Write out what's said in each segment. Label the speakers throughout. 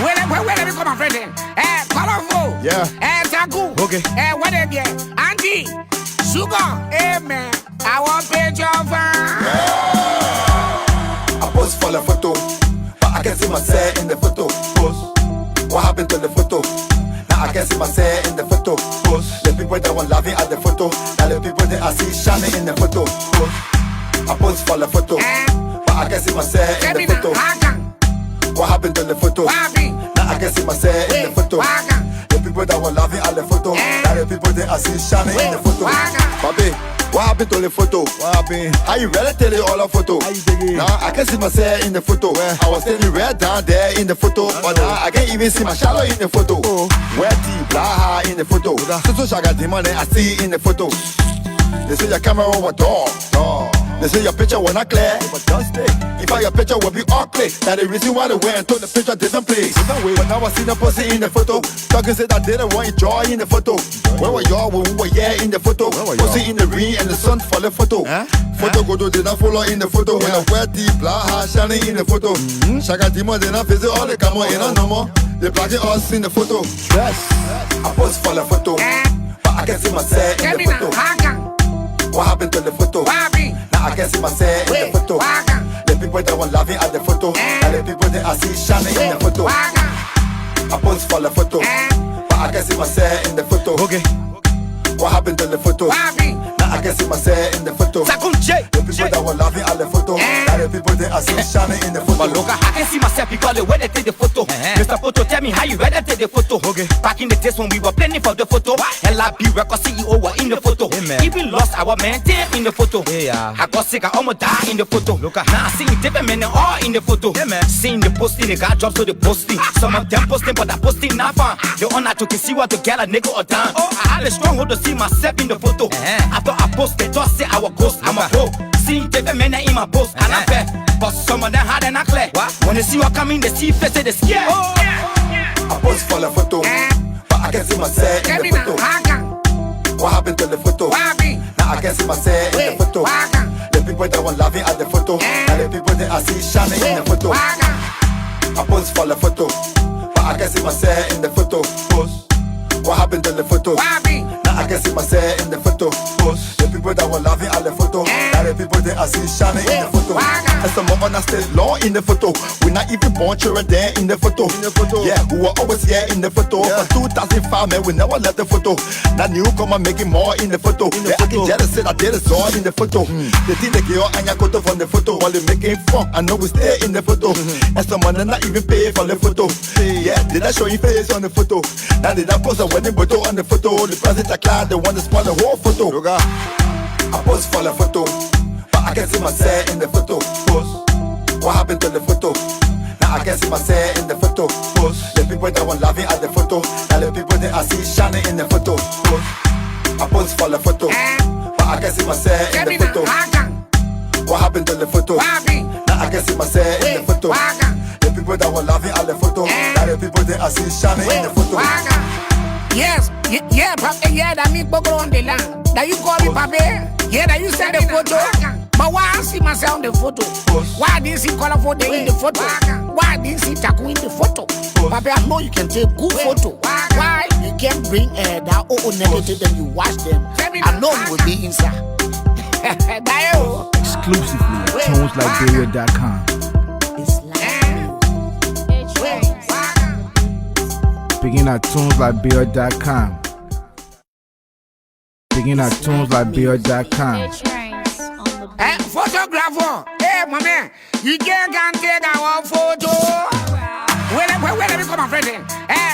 Speaker 1: Where come my friend? Colorful.
Speaker 2: Yeah.
Speaker 1: Taku.
Speaker 2: Okay.
Speaker 1: What again? Auntie. Sugar. Man. I want picture of her.
Speaker 2: I pose for the photo, but I can see myself in the photo. Pose. What happened to the photo? Now I can see myself in the photo. Pose. The people that were laughing at the photo, now the people that I see shining in the photo. Pose. I pose for the photo, but I can see myself in the photo. What happened to the photo? Now I can see myself in the photo. The people that were laughing at the photo, now the people that I see shining in the photo. Baby, what happened to the photo? What happened? How you ready to tell you all the photo? Now I can see myself in the photo. I was standing right down there in the photo, but now I can't even see my shadow in the photo. Where deep, blah in the photo. So shaga the money I see in the photo. They say your camera was dog. They say your picture was not clear. If your picture will be all clear, now the reason why they went and took the picture different place. But now I see the person in the photo. Talking said I didn't want joy in the photo. Where were y'all when we were in the photo? Posing in the ring and the sun for the photo. Photo go did not follow in the photo. When I wear deep blah shining in the photo. Shaka Dimo did not visit all the camera in no more. They blocking us in the photo. I pose for the photo, but I can see myself in the photo. What happened to the photo? Now I can see myself in the photo. The people that were laughing at the photo, and the people that I see shining in the photo. I pose for the photo, but I can see myself in the photo. Okay. What happened to the photo? Now I can see myself in the photo. The people that were laughing at the photo, and the people that I see shining in the photo.
Speaker 3: I can see myself because the way they take the photo. Mr. Photo, tell me how you ready to take the photo. Back in the days when we were planning for the photo, LIB record CEO were in the photo. Even lost our man there in the photo. I got sick, I almost died in the photo. Now I see different men all in the photo. Seeing the posting, the guy drops to the posting. Some of them posting, but I posting not fun. The honor to see what to get a nigga or down. I had a stronghold to see myself in the photo. I thought I posted, thought say I was ghost, I'm a pro. See different men in my post, and I'm fair. But some of them had an clear. When they see what coming, they see face, they scared.
Speaker 2: I pose for the photo, but I can see myself in the photo. What happened to the photo? Now I can see myself in the photo. The people that were laughing at the photo, and the people that I see shining in the photo. I pose for the photo, but I can see myself in the photo. Pose. What happened to the photo? Now I can see myself in the photo. Pose. The people that were laughing at the photo, and the people that I see shining in the photo. And some of us stay long in the photo. We're not even born children there in the photo. Yeah, who were always here in the photo. For 2005, man, we never left the photo. Now newcomer making more in the photo. I can jealous said I did it all in the photo. They think they get on your photo from the photo while they making fun. I know we stay in the photo. And someone not even pay for the photo. Yeah, did I show you face on the photo? Now did I post a wedding photo on the photo? The president client, the one that spoiled the whole photo. I pose for the photo, but I can see myself in the photo. Pose. What happened to the photo? Now I can see myself in the photo. Pose. The people that were laughing at the photo, now the people that I see shining in the photo. Pose. I pose for the photo, but I can see myself in the photo. What happened to the photo? Now I can see myself in the photo. The people that were laughing at the photo, now the people that I see shining in the photo.
Speaker 1: Yes, yeah, Papa, yeah, that me bubble on the land. That you call me Papa, yeah, that you send the photo. But why I see myself in the photo? Why didn't see colorful day in the photo? Why didn't see Taku in the photo? Papa, I know you can take good photo. Why you can't bring that negative and you watch them? I know you will be inside.
Speaker 4: Exclusively at TonesLiberia.com. Begin at TonesLiberia.com. Begin at TonesLiberia.com.
Speaker 1: Photographer, hey, my man, you can't take our photo. Where did you come, my friend?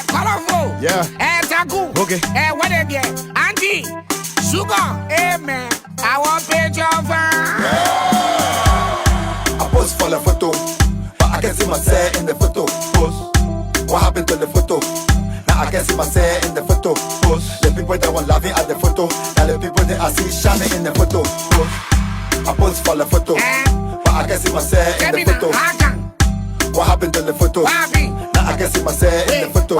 Speaker 1: Colorful.
Speaker 2: Yeah.
Speaker 1: Taku.
Speaker 2: Okay.
Speaker 1: What again? Auntie. Sugar. Hey, man. I want picture of her.
Speaker 2: I pose for the photo, but I can see myself in the photo. Pose. What happened to the photo? Now I can see myself in the photo. Pose. The people that were laughing at the photo, and the people that I see shining in the photo. Pose. I pose for the photo, but I can see myself in the photo. What happened to the photo? Now I can see myself in the photo.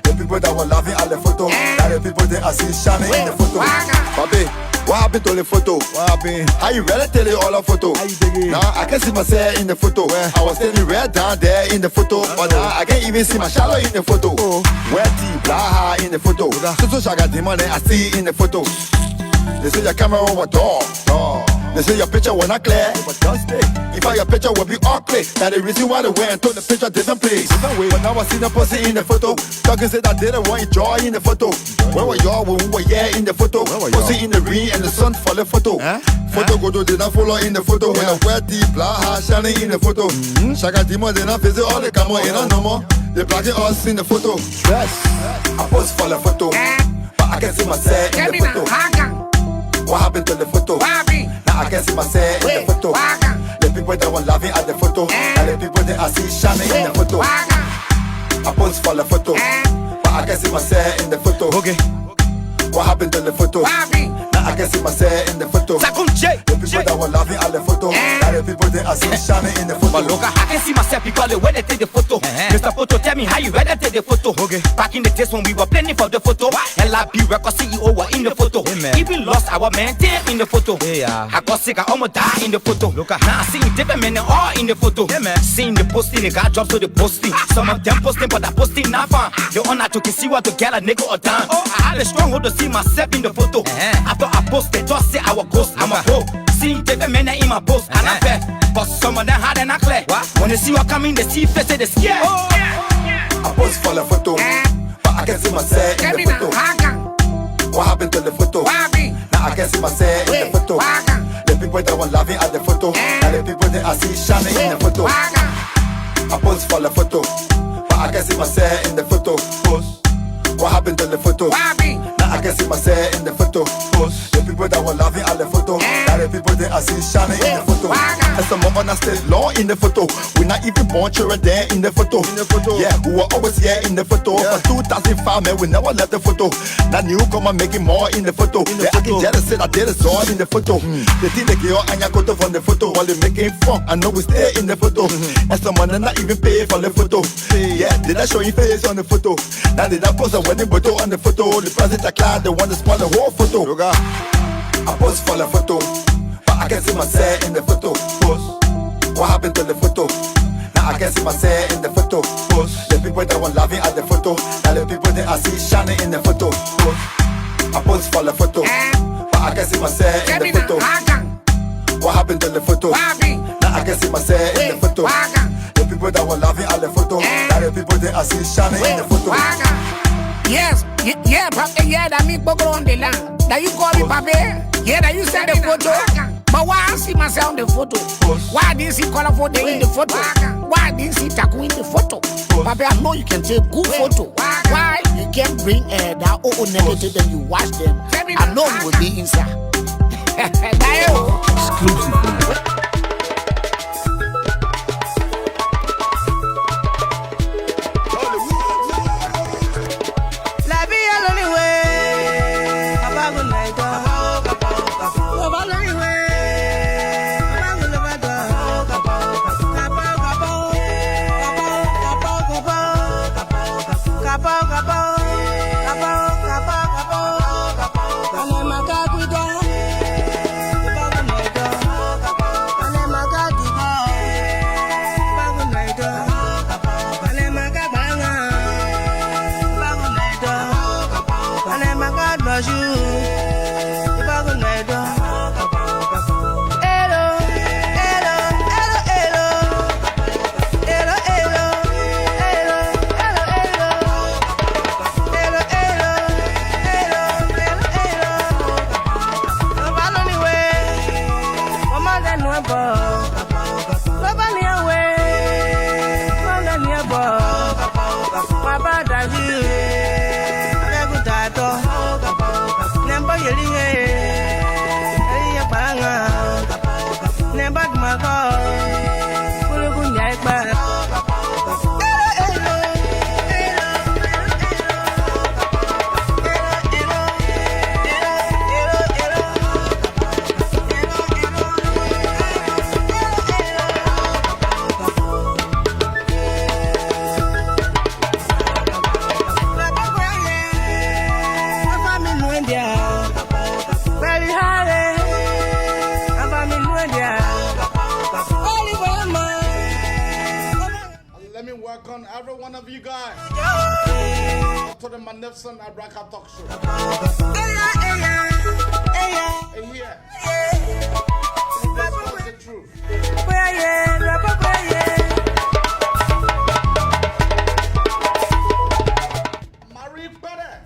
Speaker 2: The people that were laughing at the photo, and the people that I see shining in the photo. Baby, what happened? happened to the photo? What happened? How you ready tell it all a photo? How you dig it? Now I can see myself in the photo. I was standing right down there in the photo. But now I can't even see my shadow in the photo. Where deep, blah in the photo. So Shaga demon I see in the photo. They say your camera was dog. They say your picture was not clear. If I your picture will be all clear. Now the reason why they went and took the picture different place. But now I see the pussy in the photo. Talking said I didn't want joy in the photo. Where were y'all when we were in the photo? Pussy in the ring and the sun for the photo. Photo go did not follow in the photo. When I wear deep blah shining in the photo. Shaga demon did not visit all the camera in no more. They blocking us in the photo. Yes. I pose for the photo. But I can see myself in the photo. What happened to the photo? Now I can see myself in the photo. The people that were laughing at the photo, and the people that I see shining in the photo. I pose for the photo, but I can see myself in the photo. Okay. What happened to the photo? Now I can see myself in the photo. The people that were laughing at the photo, and the people that I see shining in the photo.
Speaker 3: I can see myself because the way they take the photo. Mr. Photo, tell me how you ready take the photo. Back in the days when we were planning for the photo, LIB record CEO were in the photo. Even lost our man in the photo. I got sick, I almost died in the photo. Now I see different men all in the photo. Seeing the posting, the guy drops to the posting. Some of them posting, but I posting not fun. The honor to see what to get a nigga or down. I had a stronghold to see myself in the photo. After I posted, just say I was ghost, I'm a hoe. Seeing different men in my post, and I bet. But some of them had an clear. When they see what coming, they see face, they scared.
Speaker 2: I pose for the photo, but I can see myself in the photo. What happened to the photo? Now I can see myself in the photo. The people that were laughing at the photo, and the people that I see shining in the photo. I pose for the photo, but I can see myself in the photo. What happened to the photo? Now I can see myself in the photo. The people that were laughing at the photo, and the people that I see shining in the photo. And some of us stay long in the photo. We're not even born children there in the photo. Yeah, we were always here in the photo. For 2005, man, we never left the photo. Now newcomer making more in the photo. They acting jealous, said I did it all in the photo. They think they get and photo from the photo while they making fun. I know we stay in the photo. And some money not even pay for the photo. Yeah, did I show you face on the photo? Now did I post a wedding photo on the photo? The present I cloud, they want to spoil the whole photo. I pose for the photo, but I can see myself in the photo. What happened to the photo? Now I can see myself in the photo. The people that were laughing at the photo, and the people that I see shining in the photo. I pose for the photo, but I can see myself in the photo. What happened to the photo? Now I can see myself in the photo. The people that were laughing at the photo, and the people that I see shining in the photo.
Speaker 1: Yes, yeah, Papa, yeah, that me go on the land. That you call me Papa, yeah, that you send the photo. But why I see myself in the photo? Why didn't see colorful day in the photo? Why didn't see taco in the photo? Papa, I know you can take good photo. Why you can't bring that negative and you watch them? I know you will be inside.
Speaker 4: Exclusive.
Speaker 5: welcome every one of you guys to the magnificent Abraka Talk Show. And here, discuss the truth. Marie Better.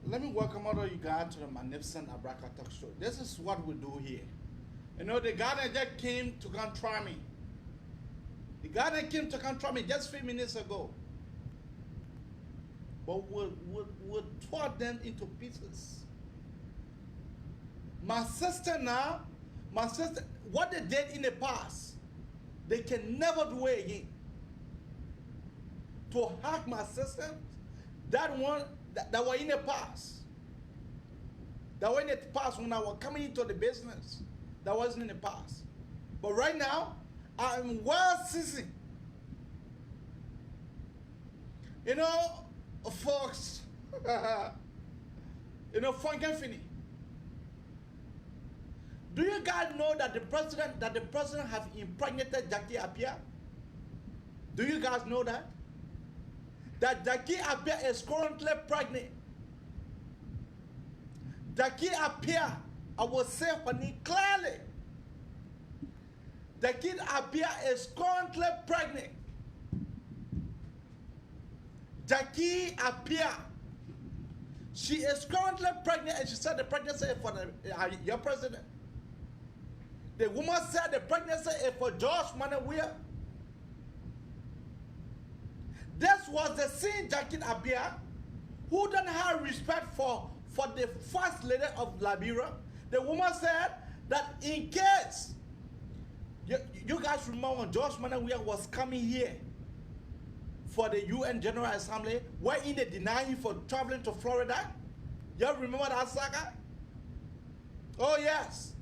Speaker 5: Let me welcome all of you guys to the magnificent Abraka Talk Show. This is what we do here. You know, the guy that just came to come try me. The guy that came to come try me just 3 minutes ago. But we'll tore them into pieces. My sister, what they did in the past, they can never do it again. To hack my sister, that one, that was in the past. That was in the past when I was coming into the business. That wasn't in the past. But right now, I'm well seasoned. You know, folks, you know, Frank and Finney. Do you guys know that the president have impregnated Jackie Appiah? Do you guys know that? That Jackie Appiah is currently pregnant. Jackie Appiah, I will say clearly. Jackie Appiah is currently pregnant. Jackie Appiah, she is currently pregnant, and she said the pregnancy is for your president. The woman said the pregnancy is for George Weah. This was the same Jackie Appiah who didn't have respect for the first lady of Liberia. The woman said that in case, you guys remember when George Weah was coming here for the UN General Assembly, where they denied him for traveling to Florida? You remember that saga? Oh yes.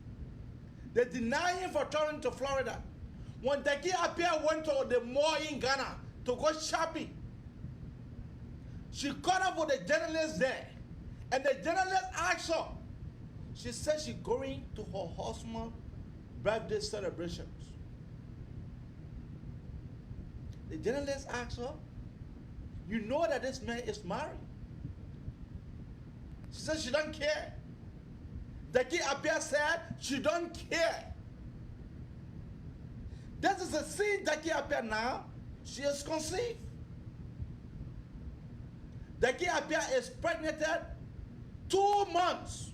Speaker 5: They denied him for traveling to Florida. When Jackie Appiah went to the mall in Ghana to go shopping, she caught up with the journalist there, and the journalist asked her. She said she's going to her husband's birthday celebrations. The journalist asked her, "You know that this man is married?" She said she don't care. Jackie Appiah said she don't care. This is a scene Jackie Appiah now. She is conceived. Jackie Appiah is pregnant 2 months.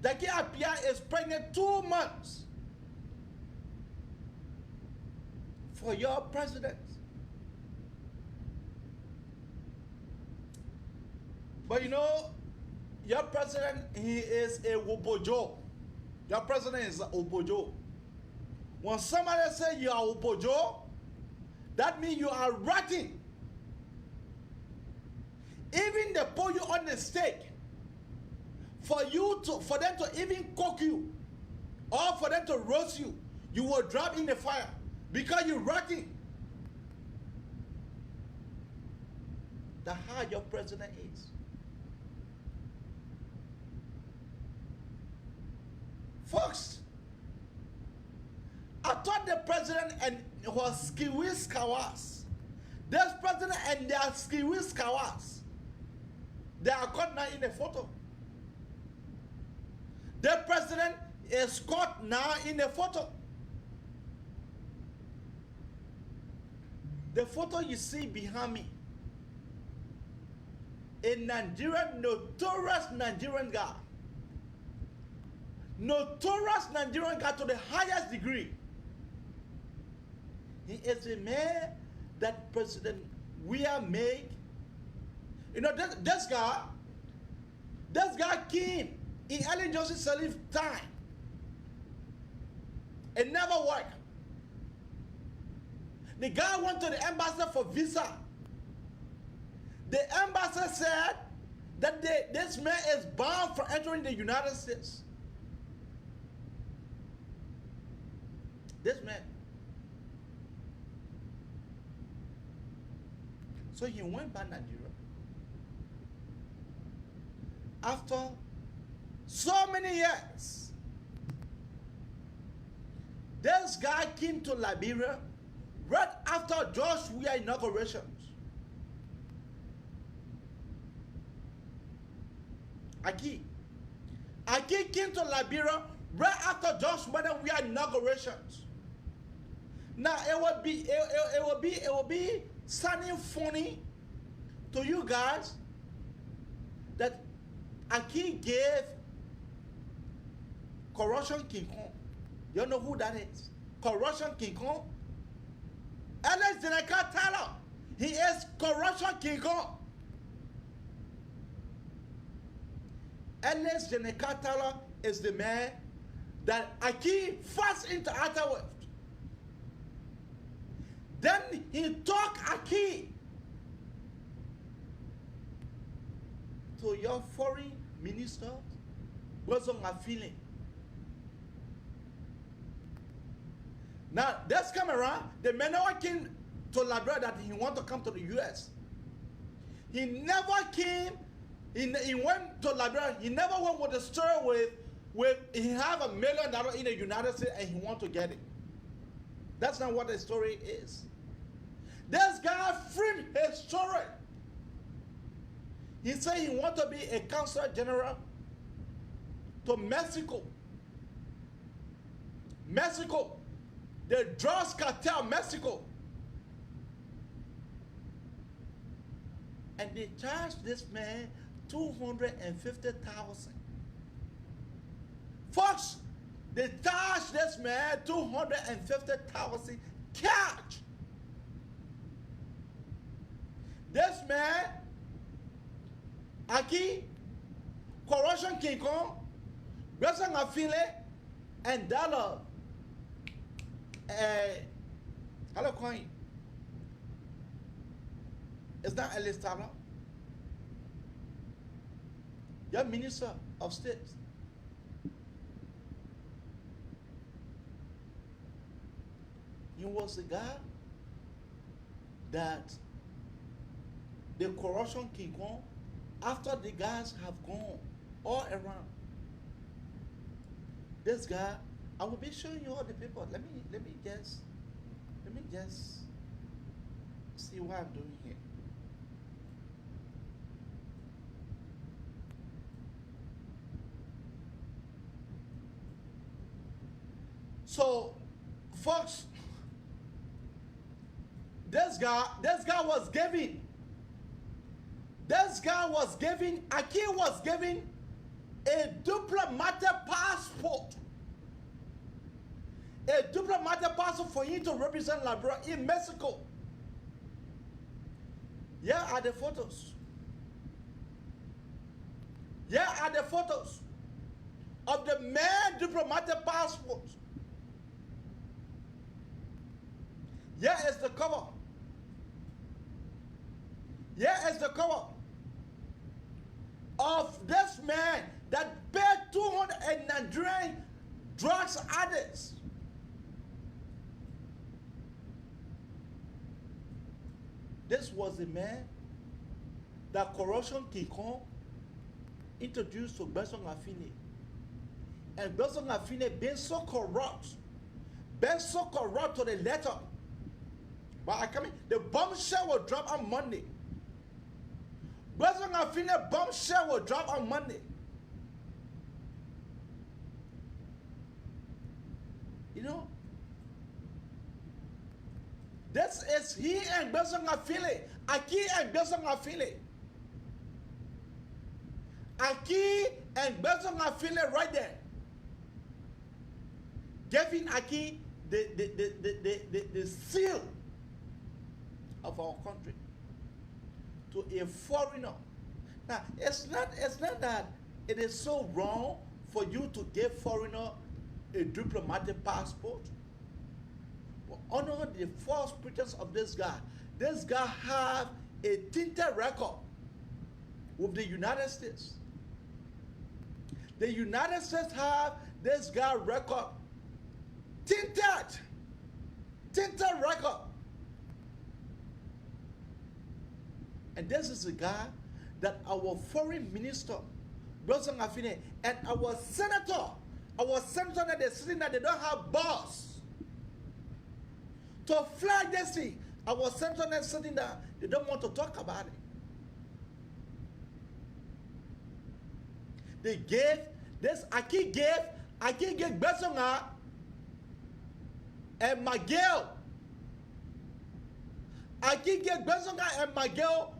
Speaker 5: Jackie Appiah is pregnant 2 months for your president. But you know, your president, he is a Wobojo. Your president is a Wobojo. When somebody say you are Wobojo, that means you are ratting. Even they put you on the stake for them to even cook you or for them to roast you, you will drop in the fire because you're rotting. That's how your president is. Folks, I thought the president and was Skiwis Kawas. This president and their Skiwis Kawas, they are caught now in the photo. The president is caught now in the photo. The photo you see behind me, a Nigerian, notorious Nigerian guy. Notorious Nigerian guy to the highest degree. He is a man that President Weah made. You know, this guy came in Ali Joseph Salif's time. It never worked. The guy went to the embassy for visa. The embassy said that this man is banned from entering the United States. This man. So he went back to Nigeria. After so many years, this guy came to Liberia right after George Weah inaugurations. Aki came to Liberia right after George Weah inaugurations. Now it will be sounding funny to you guys that Aki gave Corruption King Kong. You know who that is? Corruption King Kong. Alex Jeneka Tyler. He is Corruption King Kong. Alex Jeneka Tyler is the man that Aki first interacted with. Then he took Aki to your foreign minister. What's on my feeling? Now, this come around, the man who came to Liberia that he want to come to the US. He never came, he went to Liberia, he never went with a story with he have $1 million in the United States and he want to get it. That's not what the story is. This guy framed his story. He said he want to be a consul general to Mexico. Mexico. The drugs cartel, Mexico. And they charged this man $250,000. Folks, they charged this man $250,000 cash. This man, Aki, Corruption King Kong, Besang Afile, and Dollar. Hello, coin. Is that Ellis Tabla? Your Minister of State. He was the guy that the Corruption King Kong, after the guys have gone all around, this guy, I will be showing you all the people. Let me just see what I'm doing here. So, folks, this guy was giving. Aki was giving a diplomatic passport. A diplomatic passport for him to represent Liberia in Mexico. Here are the photos. Here are the photos of the man diplomatic passports. Here is the cover. Here is the cover of this man that paid 200 and Nigerian drugs addicts. This was the man that Corruption King Kong introduced to Benson Afine. And Benson Afine being so corrupt to the letter. But I come in, the bombshell will drop on Monday. Benson Afine bombshell will drop on Monday. You know, this is he and Benson Afine. Aki and Benson Afine. Aki and Benson Afine right there. Giving Aki the seal of our country to a foreigner. Now, it's not that it is so wrong for you to give foreigner a diplomatic passport. But under the false pretense of this guy have a tinted record with the United States. The United States have this guy record tinted record. And this is a guy that our foreign minister, Benson Afine, and our senator that they're sitting that they don't have boss to flag this thing. Our senator that's sitting there, they don't want to talk about it. They gave this, Aki gave Benson and Miguel. Aki gave Benson and Miguel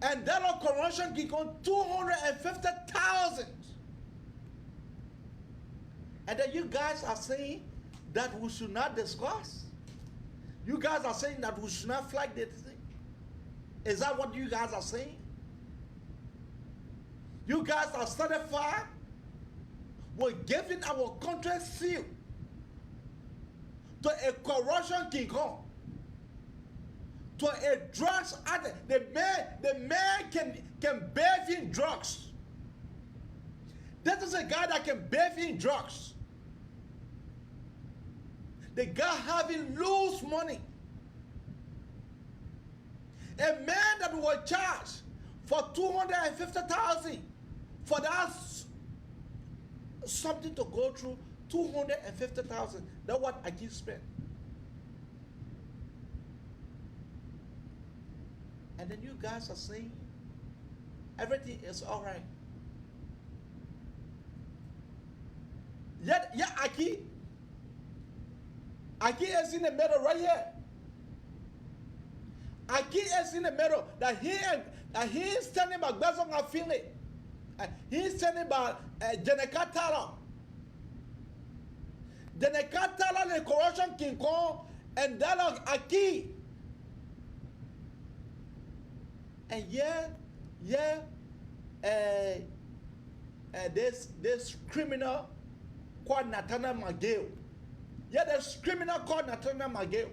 Speaker 5: and that of corruption gig on 250,000. And then you guys are saying that we should not discuss. You guys are saying that we should not flag this thing. Is that what you guys are saying? You guys are certified. We're giving our country seal to a corruption king Kong, to a drugs addict. The man can bathe in drugs. This is a guy that can bathe in drugs. The guy having loose money. A man that was charged for 250,000 for that something to go through. 250,000. That's what I keep spent. And then you guys are saying everything is all right. Yet, yeah, Aki is in the middle right here. Aki is in the middle. That he is standing by Benson Afine. He is standing by Jeneka Tala. Jeneka Tala, the corruption king Kong, and that of Aki. And this criminal called Nathaniel Mageo. Yeah, this criminal called Nathaniel Mageo.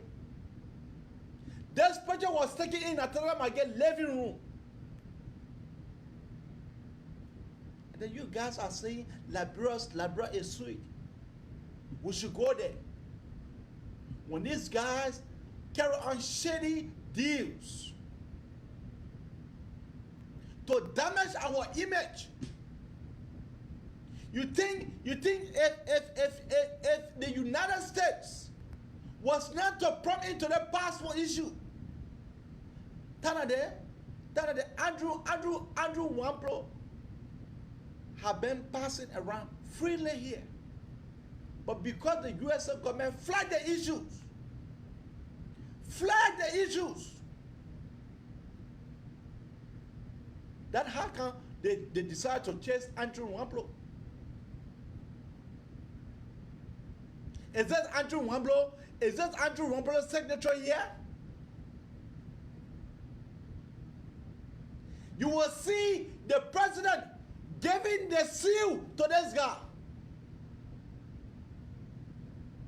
Speaker 5: This picture was taken in Nathaniel Mageo's living room. And then you guys are saying Liberia is sweet. We should go there. When these guys carry on shady deals to damage our image. You think if the United States was not to prompt into the passport issue, Tanade Andrew Wamplo have been passing around freely here. But because the USA government flagged the issues, that how come they decide to chase Andrew Wamblo? Is that Andrew Wamblo? Is that Andrew Wamblo's signature here? You will see the president giving the seal to this guy.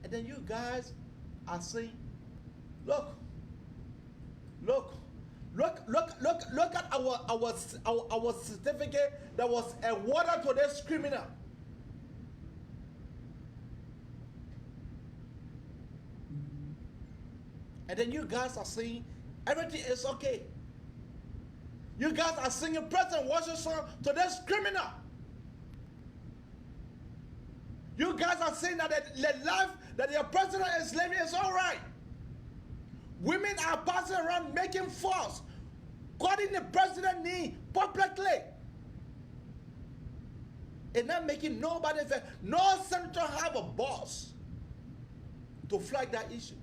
Speaker 5: And then you guys are saying, look at our certificate that was awarded to this criminal. And then you guys are saying everything is okay. You guys are singing President Washington to this criminal. You guys are saying that the life that your president is living is all right. Women are passing around making fuss, calling the president knee publicly. It's not making nobody fair. No senator have a boss to flag that issue.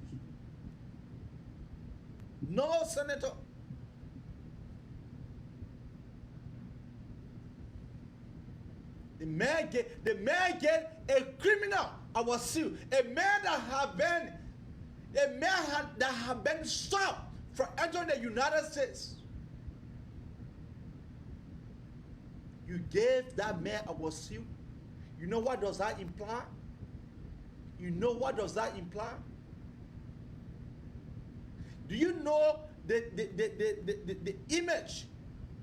Speaker 5: No senator. The man get a criminal, our seal. A man that have been stopped from entering the United States. You gave that man our seal. You know what does that imply? You know what does that imply? Do you know the image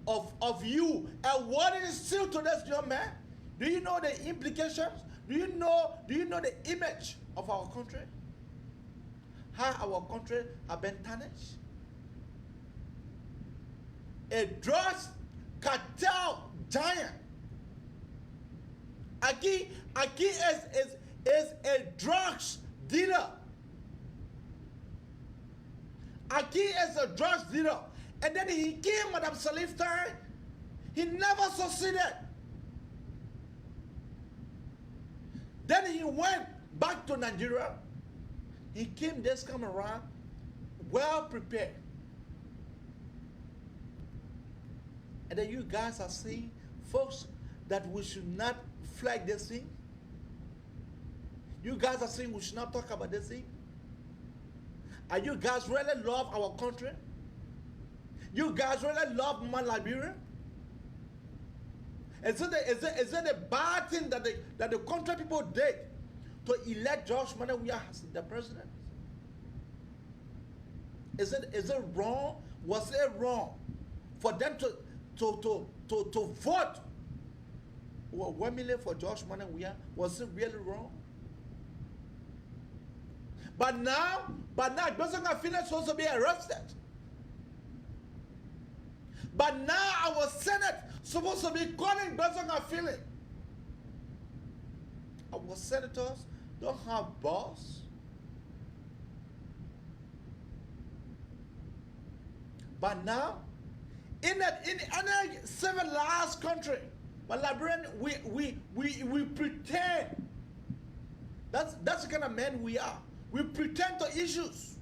Speaker 5: of you awarding seal to this young man? Do you know the implications? Do you know the image of our country? How our country have been tarnished? A drugs cartel giant. Aki is a drugs dealer. Aki is a drugs dealer. And then he came Madam Salif time. He never succeeded. Then he went back to Nigeria. He came this time around well prepared. And then you guys are saying, folks, that we should not flag this thing. You guys are saying we should not talk about this thing. Are you guys really love our country? You guys really love Liberia? Is it a bad thing that the country people did to elect George Weah as the president? Is it wrong? Was it wrong for them to vote 1 million for George Weah? Was it really wrong? But now, President Philip is supposed to be arrested. But now our Senate supposed to be calling President Philip. Our senators don't have boss. But now, in any civilized country, but Liberian, we pretend. That's the kind of men we are. We pretend to issues.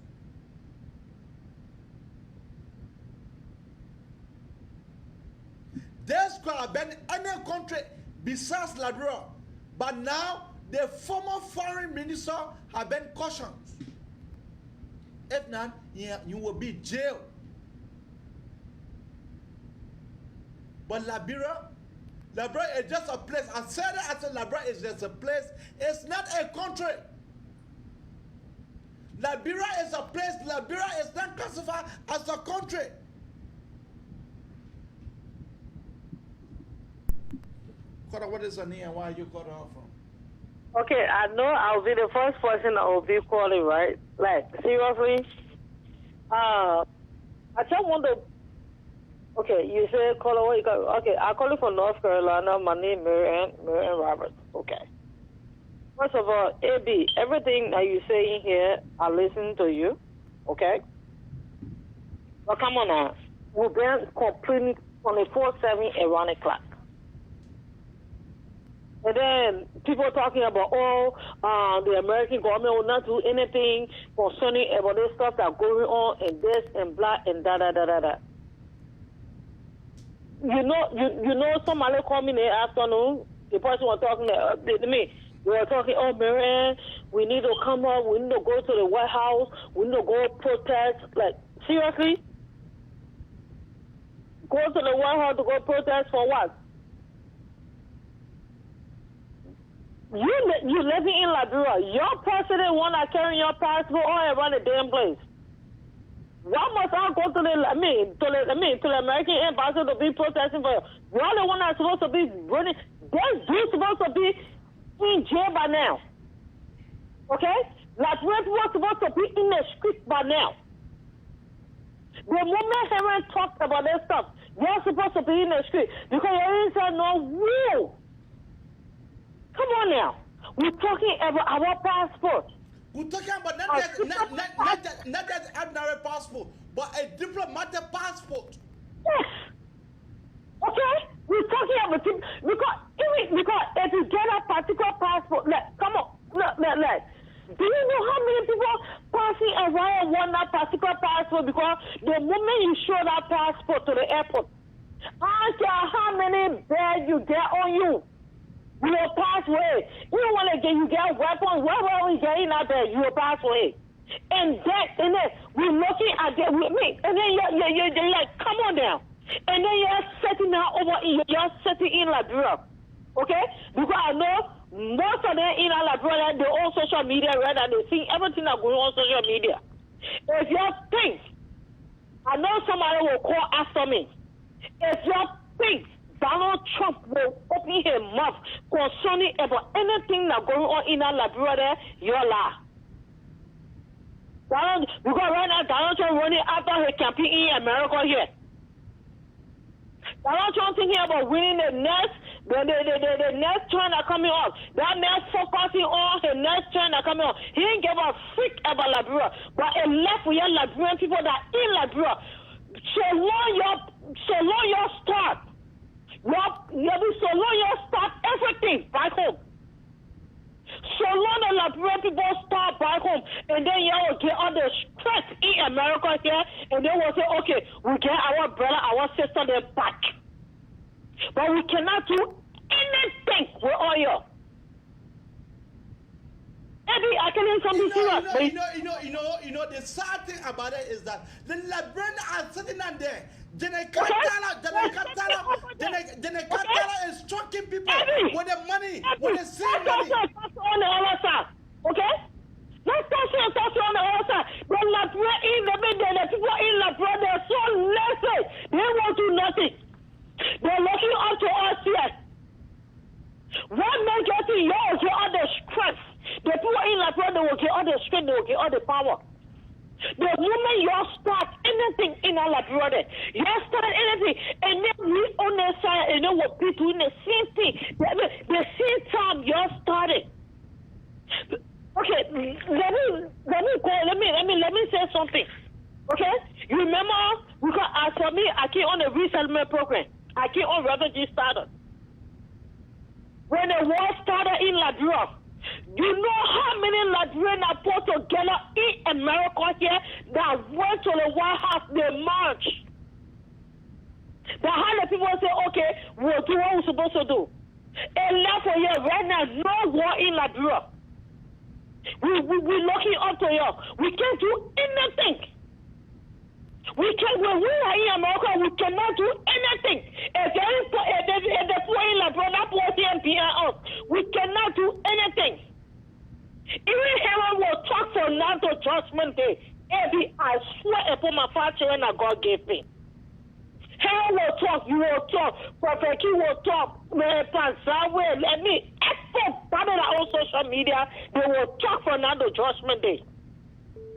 Speaker 5: There's could have been any country besides Liberia, but now the former foreign minister have been cautioned. If not, you will be jailed. But Liberia is just a place. I said it, I said Liberia is just a place. It's not a country. Liberia is a place. Liberia is not classified as a country. Kota, what is her name and where are you calling her from?
Speaker 6: Okay, I know I'll be the first person I will be calling, right? Like, seriously? I just want to... Okay, you say caller, what you call? Okay, I call you from North Carolina. My name is Marianne Roberts. Okay. First of all, AB, everything that you say in here, I listen to you. Okay? But come on now. We've been complaining 24/7 around the clock. And then people talking about, the American government will not do anything concerning about this stuff that going on and this and blah and da da da da da. You know, somebody called me in the afternoon. The person was talking to me. We were talking, Marianne, we need to come up. We need to go to the White House. We need to go protest. Like, seriously? Go to the White House to go protest for what? You living in Liberia. Your president want to carry your passport all around the damn place. Why must I go to the American embassy to be protesting for you? You're the one that's supposed to be running. They're supposed to be in jail by now. Okay? Liberian people are supposed to be in the street by now. The moment Herman talked about this stuff, you're supposed to be in the street because there is no rule. Come on now. We're talking about our passport.
Speaker 5: We're talking about not just ordinary passport, but a diplomatic passport.
Speaker 6: Yes. Okay? We're talking about it because if you get a particular passport, come on, do you know how many people passing around want that particular passport because the moment you show that passport to the airport, I don't care how many bags you get on you. You'll pass away. You don't want to you get weapons. Whatever we get in that bed, you'll pass away. And then we're looking at that with me. And then you're like, come on down. And then you're sitting now over in, you're sitting in Liberia. Okay? Because I know most of them in Liberia, they're on social media, right? And they see everything that's going on social media. If you think, I know somebody will call after me. If you think Donald Trump will open his mouth concerning about anything that's going on in Liberia, you're lie. Because right now, Donald Trump running after his campaign in America here. Donald Trump thinking about winning the next turn that coming up. That man focusing on the next turn that coming up. He didn't give a freak about Liberia. But it left with your Liberian people that in Liberia. So long your start. So long you start everything back home. So long the Liberian people start back home, and then you will get all the stress in America here, and then we'll say, okay, we get our brother, our sister, then back. But we cannot do anything with oil. Maybe I can hear something serious.
Speaker 5: You know, the sad thing about it is that the Liberians are sitting down there. Then they can't is tracking people with the money, with the same money.
Speaker 6: On the other side, okay? Let's talk on the other side. The people in Liberia, they're so lazy. They won't do nothing. They're looking up to us here. One man getting yours, get all the strength. The people in Liberia, they will get all the strength, they will get all the power. The moment you start anything in Liberia, you start anything, and then we on the side, and then we'll be doing the same thing. The same time you started. Okay, let me say something. Okay, you remember? Because as for me, I came on the resettlement program. I came on refugee status. When the war started in Liberia, you know how many Liberians are put together in America here that went to the White House, they marched. That how the people say, okay, we'll do what we're supposed to do. And now for you, right now, no war in Liberia. We're looking up to you. We can't do anything. When we are in America, we cannot do anything. If the poor in Liberia, poor us, we cannot do anything. Even heaven will talk for now to Judgment Day. I swear upon my five children that God gave me. Heaven will talk, you will talk, Prophet King will talk, let me everybody on social media, they will talk for now to Judgment Day.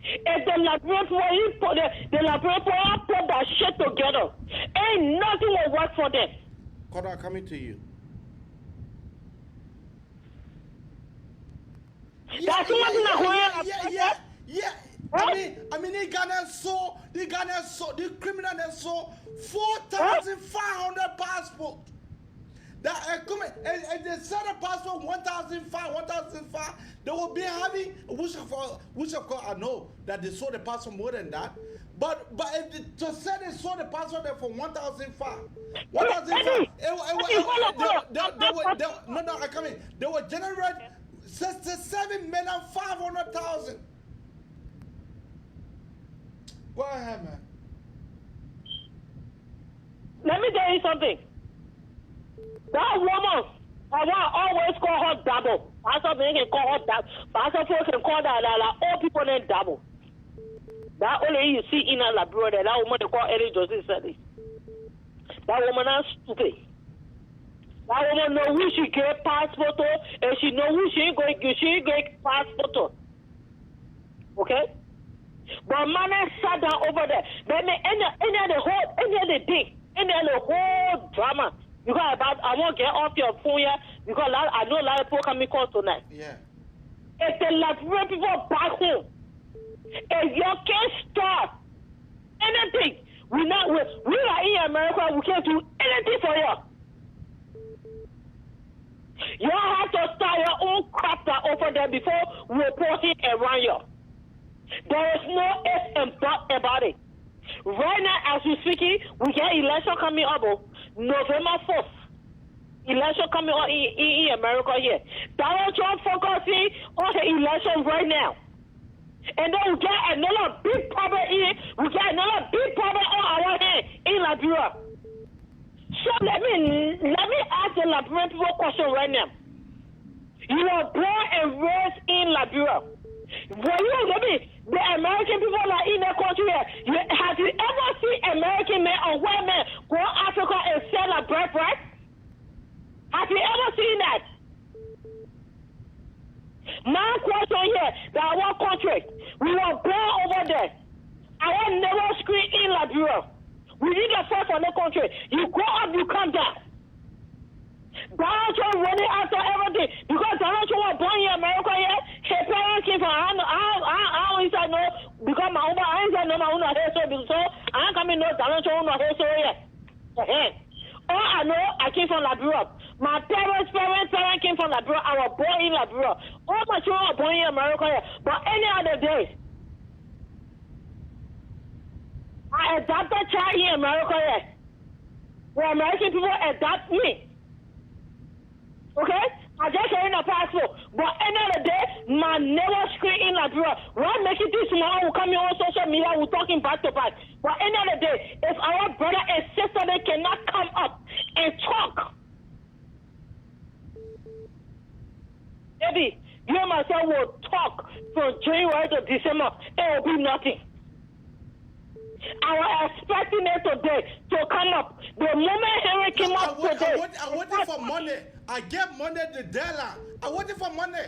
Speaker 6: If the Liberian people put that shit together, ain't nothing will work for them.
Speaker 5: God, I'm coming to you.
Speaker 6: That's one thing
Speaker 5: I mean, the criminal saw 4,500 passports. That and they set a passport 1,500. They will be having which of course I know that they sold the passport more than that. But to say they sold the passport there for 1,500. 1,500. No, I come in. They will generate 67,500,000. Go ahead, man.
Speaker 6: Let me tell you something. That woman, I always call her double. Pastor can call her double. Pastor folks can call that all people named double. That only you see in a Liberia, that woman they call Eddie Joseph Sally. That woman is stupid. That woman know who she get passport to, and she know who she ain't get passport to. Okay? But man sat down over there. Then any of the thing, any of the whole drama. Because I won't get off your phone here because I know a lot of people coming call tonight.
Speaker 5: Yeah.
Speaker 6: If the Liberian people back home, if you can't stop anything, we are in America, we can't do anything for you. You have to start your own crap over there before reporting around you. There is no ifs and buts about it. Right now, as we're speaking, we get election coming up. November 4th. Election coming on in America here. Donald Trump focusing on the election right now. And then we get another big problem on our hand in Liberia. So let me ask the Liberian people a question right now. You are born and raised in Liberia. The American people are in the country here. Have you ever seen American men or white men go to Africa and sell a birthright? Have you ever seen that? My question here, that our country, we were born over there. Our never screen in Liberia. We need a first for the country. You grow up, you come down. Donald Trump running after everything because Donald Trump was born in America here. His parents came from I don't know because my own I ain't know my own hair so I ain't coming know Donald Trump no hair so here. All I know I came from Liberia. My parents came from Liberia. I was born in Liberia. All my children were born in America here. But any other day, I adopted child in America here. Where American people adopt me. Okay? I just in a passport. But end of the day, my never screen in Liberia. Why make it this tomorrow? We'll come here on social media, we're talking back to back. But end of the day, if our brother and sister they cannot come up and talk, maybe you and myself will talk from January to December, it will be nothing. I was expecting it today to come up. The moment Henry came up today.
Speaker 5: I waited for money. I get money the deadline. I waited for money.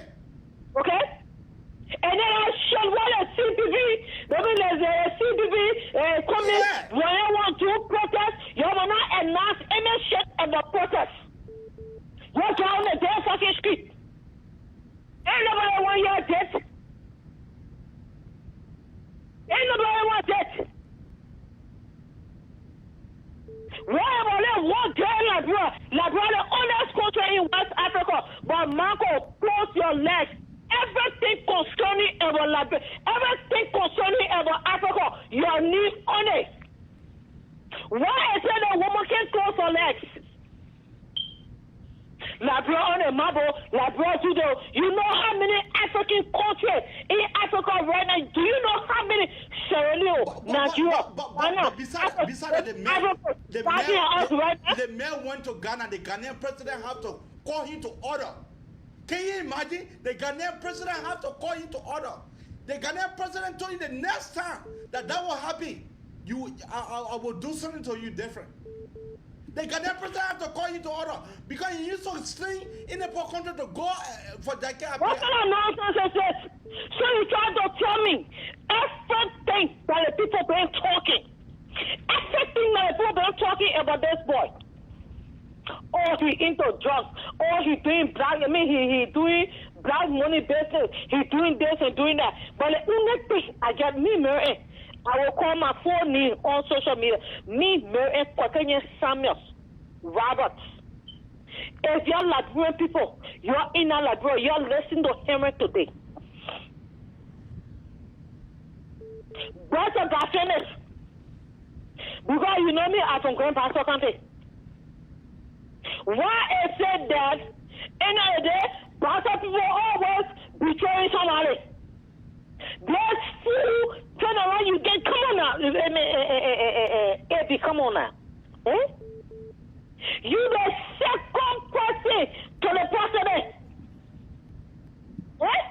Speaker 6: Okay? And then I showed what a CPV, there's a CPV coming when I want to protest. You will not announce any shit about protest. You're down the damn fucking street. Ain't nobody want your death. Ain't nobody want death. One day, Liberia, the honest country in West Africa, but Marco, close your legs. Everything concerning about Liberia, everything concerning about Africa, your knee on it. Why is it a woman can close her legs? Liberia on a marble, Liberia judo. You know how many African countries in Africa right now? Do you know how many Sierra Leone, Nigeria,
Speaker 5: but besides the mayor went to Ghana. The Ghanaian president have to call him to order. Can you imagine? The Ghanaian president have to call him to order. The Ghanaian president told you the next time that will happen, I will do something to you different. The Ghanaian president have to call you to order because he used to stay in the poor country to go for that guy.
Speaker 6: What kind of nonsense is this? So you try to tell me everything that the people been talking, everything that the people been talking about this boy. Oh, he into drugs. Oh, he doing black. I mean, he doing black money business. He doing this and doing that. But the only thing I get me, Mary, I will call my phone name on social media. Me, Mary, Kwakenya Samuels, Roberts. If you're Liberian people, you're in a Liberia, you're listening to him today. That's a godliness. Because you know me, I'm from Grand Pastor Country. Why is it that end of the day, pastor people always betraying somebody? There's fool turn around, you get, come on now. Eddie, come on now. Eh? You the second person to the president. Eh?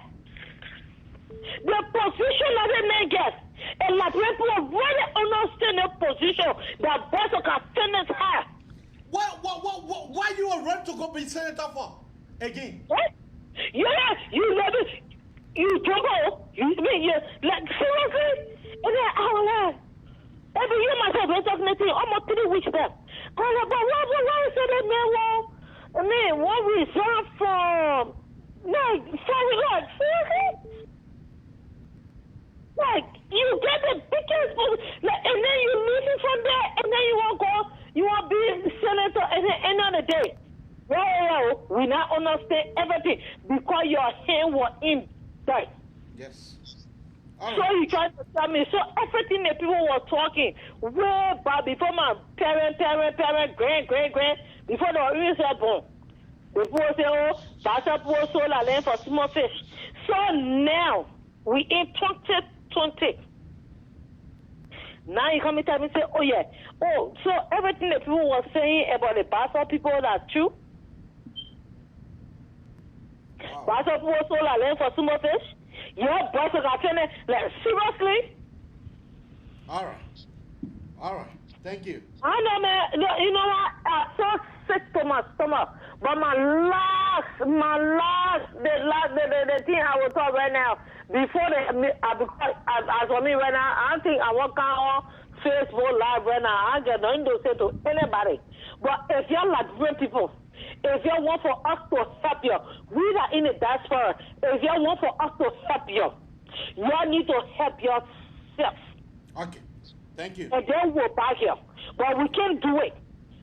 Speaker 6: The position that a man gets, and like people really understand the position that person can finish her.
Speaker 5: Why you are ready to go be senator for? Again?
Speaker 6: What? Yeah, you love it. You jump out. You mean you like seriously? And then I was like, every year myself was talking to almost 3 weeks back. I was like, but why is it that man? Well, I mean, what we saw from like sorry, like seriously? Like you get the biggest, like, and then you leave it from there, and then you won't go. You want to be senator at the end of the day. Well, we not understand everything because your hand was in that.
Speaker 5: Yes.
Speaker 6: So you trying to tell me, so everything that people were talking, way back before my parent, grand, before the even said born. People say, oh, that's a poor soul, I land for small fish. So now, we in 2020. Now you come and tell me, say, oh yeah, oh, so everything that people were saying about the Basel people that's true? Basel people sold a land for small fish? Yeah, Basel got like, seriously?
Speaker 5: All right. Thank you.
Speaker 6: I know, man. You know what? I so sick to my stomach. But the thing I will talk right now, before as for me right now, I don't think I walk on Facebook Live right now. I get nothing to say to anybody. But if you're Liberian people, if you want for us to help you, we are in the diaspora. If you want for us to help you, you need to help yourself.
Speaker 5: Okay. Thank you.
Speaker 6: And then we're back here. But we can't do it.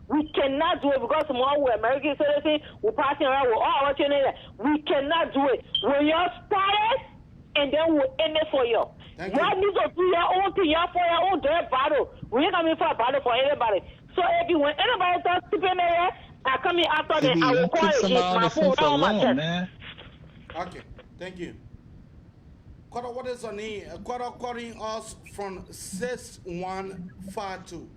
Speaker 6: We cannot do it because tomorrow we're American citizens, we're passing around with all our children. We cannot do it. When you're started, and then we'll end it for you.
Speaker 5: Thank
Speaker 6: you need to do your own thing, for your own direct battle. We ain't coming for a battle for anybody. So if you want anybody starts sleeping there, I come in after them, I will call it my phone down my chest.
Speaker 7: Man.
Speaker 5: Okay. Thank you. Quarter, what is your name? Quarter calling us from 6152.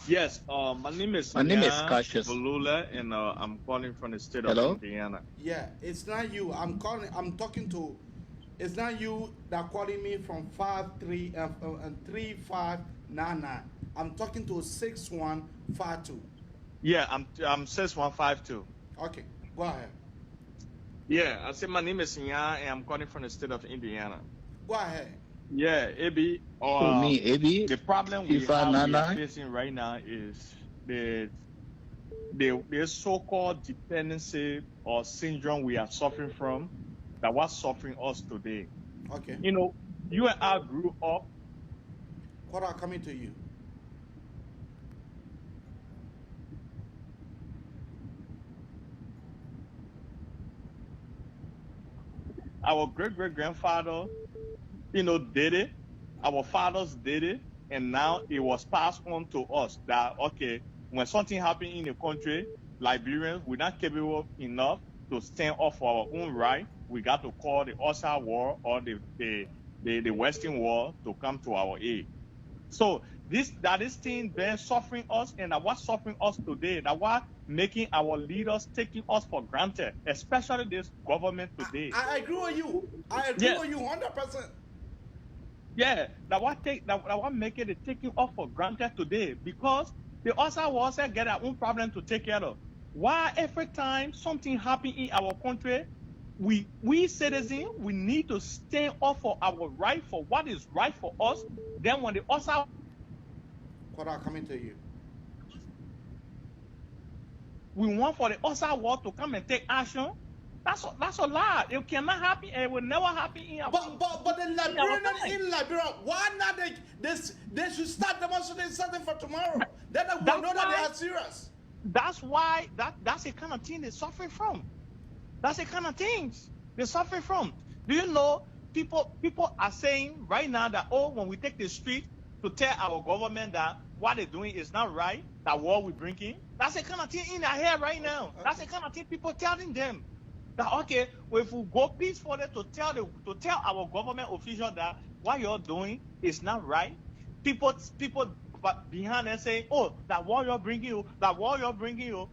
Speaker 8: Yes, my name is
Speaker 7: Cassius
Speaker 8: Valula, and I'm calling from the state
Speaker 7: Hello?
Speaker 8: of Indiana.
Speaker 5: Yeah, it's not you. I'm talking to. It's not you that calling me from 3599. I'm talking to 6152.
Speaker 8: Yeah, I'm 6152.
Speaker 5: Okay, go ahead.
Speaker 8: Yeah, I said my name is Nya, and I'm calling from the state of Indiana.
Speaker 5: Go ahead.
Speaker 8: Yeah, AB.
Speaker 7: me, AB.
Speaker 8: The problem we
Speaker 7: Nana.
Speaker 8: are facing right now is the so-called dependency or syndrome we are suffering from that was suffering us today.
Speaker 5: Okay.
Speaker 8: You know, you and I grew up.
Speaker 5: What are coming to you?
Speaker 8: Our great-great-grandfather, did it. Our fathers did it. And now it was passed on to us that, okay, when something happened in the country, Liberians, we're not capable enough to stand up for our own right. We got to call the outside world or the Western world to come to our aid. So this thing been suffering us, and that was suffering us today, that was making our leaders taking us for granted, especially this government today.
Speaker 5: I agree with you. I agree with you 100%.
Speaker 8: Yeah, that was making it taking us for granted today, because the outside world said get our own problem to take care of. Why every time something happens in our country, we citizens, we need to stand up for our right, for what is right for us. Then when the outside,
Speaker 5: what are coming to you?
Speaker 8: We want for the outside world to come and take action. That's a lie. It cannot happen, and it will never happen in our.
Speaker 5: But the Liberian in Liberia, why not they should start demonstrating something for tomorrow? Then we know that they are serious.
Speaker 8: that's why that's the kind of thing they're suffering from. That's the kind of things they're suffering from. Do you know people are saying right now that, oh, when we take the street to tell our government that what they're doing is not right, that war we're bringing, that's the kind of thing in their head right now. That's the kind of thing people telling them. That okay, well, if we go peacefully to tell our government official that what you're doing is not right, people behind them saying, oh, that war you're bringing you,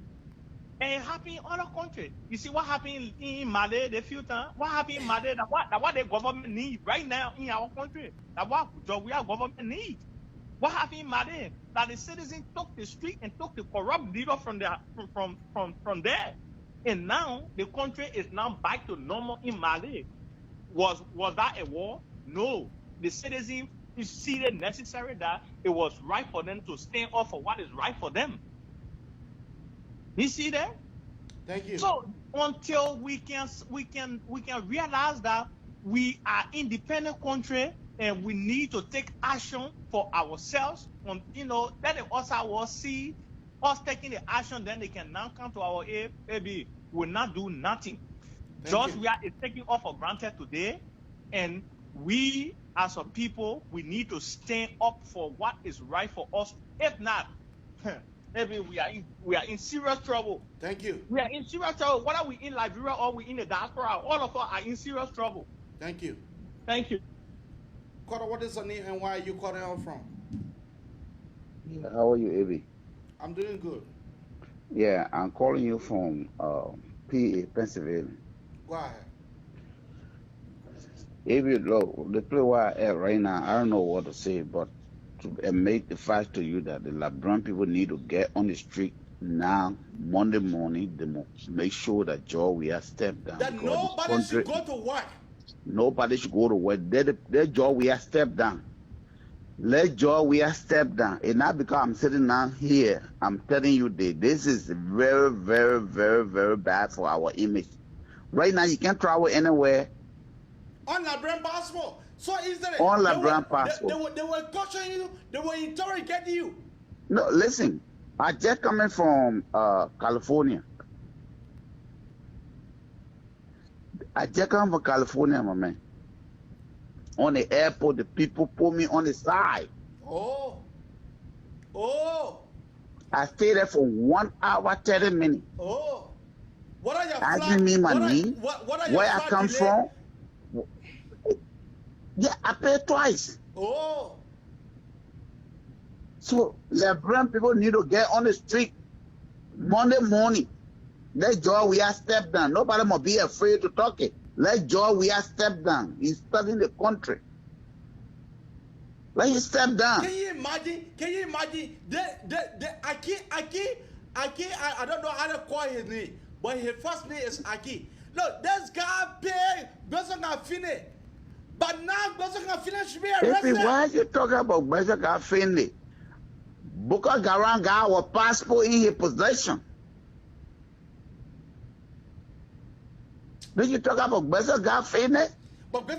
Speaker 8: and it happened in other countries. You see what happened in Mali the few times? What happened in Mali? That what the government need right now in our country? That what we our government need? What happened in Mali? That the citizens took the street and took the corrupt leader from there. And now the country is now back to normal in Mali. Was that a war? No. The citizens see it necessary that it was right for them to stand up for what is right for them. You see that?
Speaker 5: Thank you.
Speaker 8: So until we can realize that we are independent country and we need to take action for ourselves, let the outside world see us taking the action, then they can now come to our aid. Maybe we'll not do nothing. Weah is taking off for granted today, and we as a people, we need to stand up for what is right for us. If not, maybe we are in serious trouble.
Speaker 5: Thank you.
Speaker 8: We are in serious trouble. Whether we in Liberia or we in the diaspora, all of us are in serious trouble.
Speaker 5: Thank you.
Speaker 8: Thank you.
Speaker 5: Carter, what is your name and where are you calling out from?
Speaker 9: Yeah, how are you, Abby?
Speaker 5: I'm doing good.
Speaker 9: Yeah, I'm calling you from PA, Pennsylvania.
Speaker 5: Go ahead.
Speaker 9: Abby, look, the place where I am right now, I don't know what to say, but to make the fact to you that the Liberian people need to get on the street now, Monday morning, they must make sure that Weah step down.
Speaker 5: That nobody should go to work.
Speaker 9: Nobody should go to work. Let Weah step down. Let Weah step down. And not because I'm sitting down here, I'm telling you this is very, very, very, very bad for our image. Right now, you can't travel anywhere.
Speaker 5: On Liberian passport. So is there
Speaker 9: on Liberian passport?
Speaker 5: They will caution you. They will interrogate you.
Speaker 9: No, listen. I just coming from California. I just come from California, my man. On the airport, the people put me on the side.
Speaker 5: Oh.
Speaker 9: I stayed there for 1 hour, 30 minutes.
Speaker 5: Oh. What are your
Speaker 9: asking me my name, where I come from. Yeah, I paid twice.
Speaker 5: Oh.
Speaker 9: So Liberian people need to get on the street Monday morning. Let Weah step down. Nobody must be afraid to talk it. Let Weah step down. He's studying the country. Let him step down.
Speaker 5: Can you imagine? The Aki, I don't know how to call his name, but his first name is Aki. Look, this guy paid Besanga Fine. But now Besanga Fine should be arrested.
Speaker 9: Why are you talking about Besanga Fine? Booker Garang got our passport in his possession. Did you talk about Besanga Fine?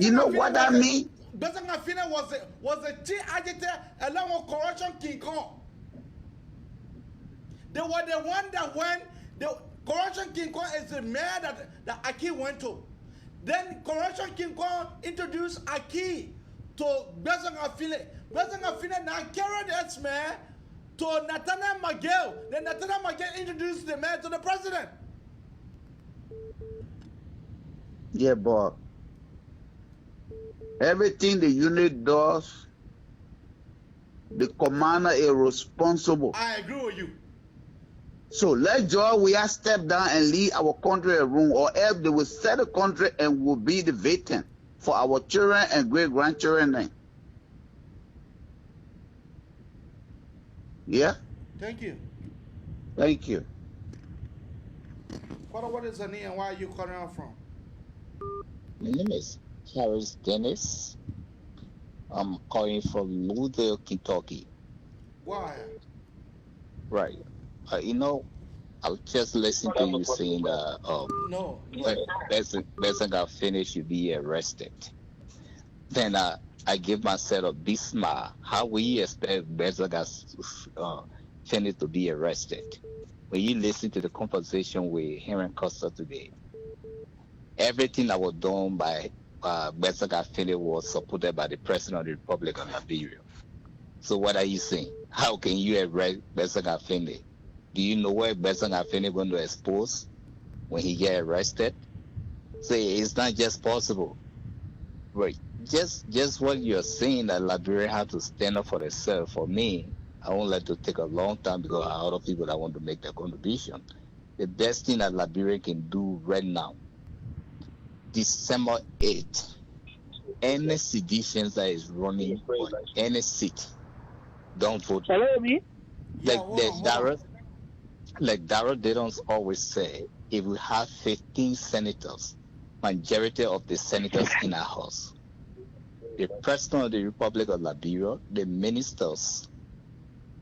Speaker 9: You know what that means?
Speaker 5: Besanga Fine was a tea agitator along with Corruption King Kong. They were the one that went. The Corruption King Kong is the mayor that Aki went to. Then Corruption King Kong introduced Aki to Besanga Fine. Besanga Fine now carried its mayor to Nathaniel Miguel. Then Nathaniel Miguel introduced the mayor to the president.
Speaker 9: Yeah, but everything the unit does, the commander is responsible.
Speaker 5: I agree with you.
Speaker 9: So let Weah step down and leave our country a room, or else they will set the country and will be the victim for our children and great-grandchildren then. Yeah?
Speaker 5: Thank you.
Speaker 9: Thank you.
Speaker 5: What is the name and where are you calling out from?
Speaker 7: My name is Harris Dennis. I'm calling from Louisville, Kentucky.
Speaker 5: Why?
Speaker 7: Right. I was just listening to you saying that
Speaker 5: no.
Speaker 7: when Besanga finished, you be arrested. Then I give myself a big smile. How will you expect Besanga finished to be arrested? when you listen to the conversation with Henry Costa today, everything that was done by Bensaga Fini was supported by the President of the Republic of Liberia. So what are you saying? How can you arrest Bensaga Fini? Do you know where Bensaga Fini is going to expose when he get arrested? So it's not just possible. Right. Just what you're saying that Liberia have to stand up for themselves. For me, I won't let it take a long time because there are other people that want to make their contribution. The best thing that Liberia can do right now, December 8th, any seditions that is running on any seat, don't vote.
Speaker 6: Hello, me?
Speaker 7: Like Darrell Didon's always say, if we have 15 senators, majority of the senators in our house, the President of the Republic of Liberia, the ministers,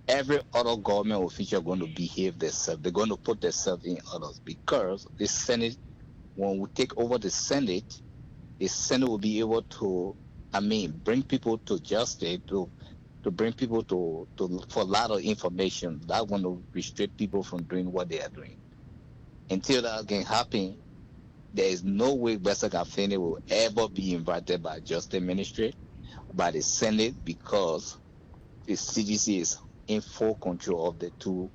Speaker 7: every other government official going to behave themselves. They're going to put themselves in others because the Senate, when we take over the Senate will be able to, bring people to justice, to bring people for a lot of information that going to restrict people from doing what they are doing. Until that can happen, there is no way Bensaga Fini will ever be invited by Justice Ministry, by the Senate, because the CDC is in full control of the two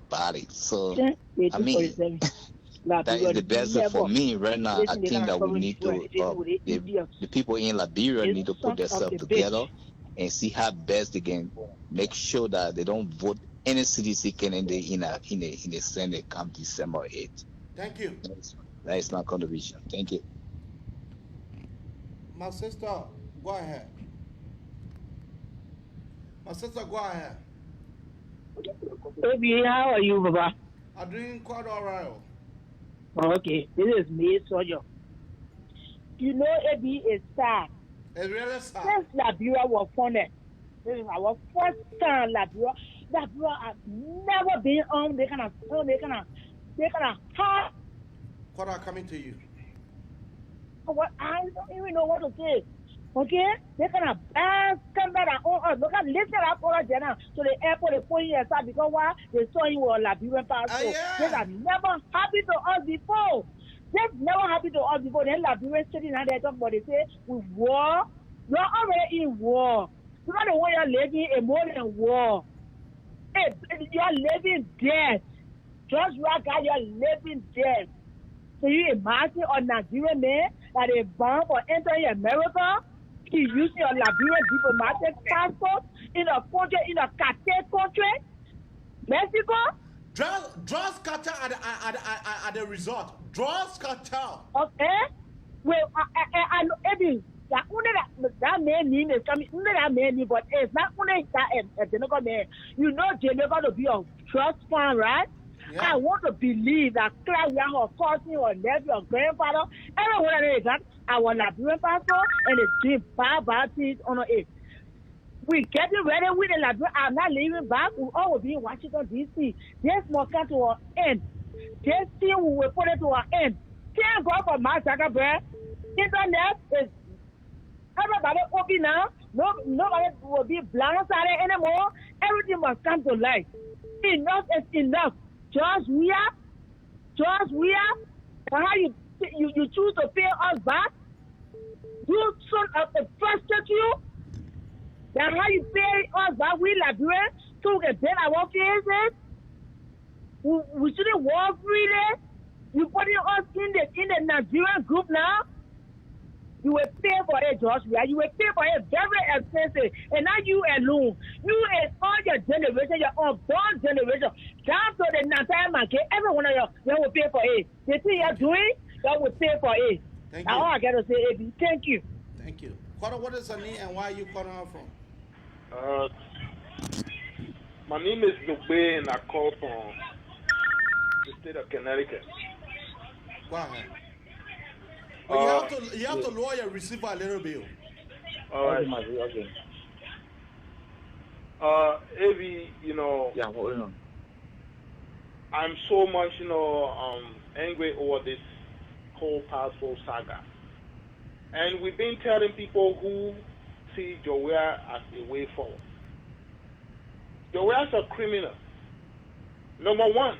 Speaker 7: bodies. So, that is the best for me right now. I think that we need to, the people in Liberia need to put themselves together and see how best they can make sure that they don't vote any CDC candidate in the Senate come December 8th.
Speaker 5: Thank you.
Speaker 7: That is my contribution. Thank you.
Speaker 5: My sister, go ahead. My sister, go ahead.
Speaker 6: Baby, how are you, Baba?
Speaker 5: I'm doing quite all right.
Speaker 6: Okay, this is me, Sojo. You know, Ebi is sad.
Speaker 5: It's really sad.
Speaker 6: Since Liberia was founded, this is our first time Liberia has never been on they kind of hard.
Speaker 5: What are coming to you?
Speaker 6: What I don't even know what to say. Okay? They kind of come back on us. Look at listen up for us now. So the airport is putting aside because why they saw you on Liberian passport.
Speaker 5: Yeah.
Speaker 6: They are never happy to us before. They've never happy to us before. Then Liberian sitting and they talk about they say we war. You're already in war. You know the way you're living a more than war. Hey, you're living dead. Just like how you're living dead. So you imagine a Nigerian man that is born for entering America? He using a Liberian diplomatic passport in a country, in a cartel country, Mexico.
Speaker 5: Drugs cartel at the resort. Drugs cartel.
Speaker 6: Okay. Well, I know Eddie. That name is coming. That name, but it's not only that Jamaica man. You know, Jamaica to be a trust fund, right? Yeah. I want to believe that Clark Young or cousin or nephew or grandfather, everyone that is that our Liberian passport and the dream bad things on it. We getting ready with the Liberian. I'm not leaving back. We all will be in Washington D.C. This must come to our end. This thing we will put it to our end. Can't go for my Zuckerberg. Internet is everybody open now. Nobody will be blindsided anymore. Everything must come to light. Enough is enough. Just Weah, and how you choose to pay us back? You son of a prostitute. That's how you pay us back. We Liberians so we can pay our cases. We shouldn't walk freely. You putting us in the Nigerian group now. You will pay for it, Joshua. You will pay for it very expensive. And not you alone. You and all your generation, your unborn generation, down to the entire market, every one of you will pay for it. The thing you're doing, you will pay for it.
Speaker 5: Thank
Speaker 6: now
Speaker 5: you.
Speaker 6: All I got to say, AB, thank you.
Speaker 5: Thank you. What is your name and where are you calling out from?
Speaker 10: My name is Weah and I call from the state of Connecticut.
Speaker 5: Go ahead. You have to lower your receiver a little bit.
Speaker 10: All right. Okay. Avi,
Speaker 7: Yeah, hold on.
Speaker 10: I'm so much, angry over this whole passport saga. And we've been telling people who see Weah as a way forward. Weah is a criminal. Number one,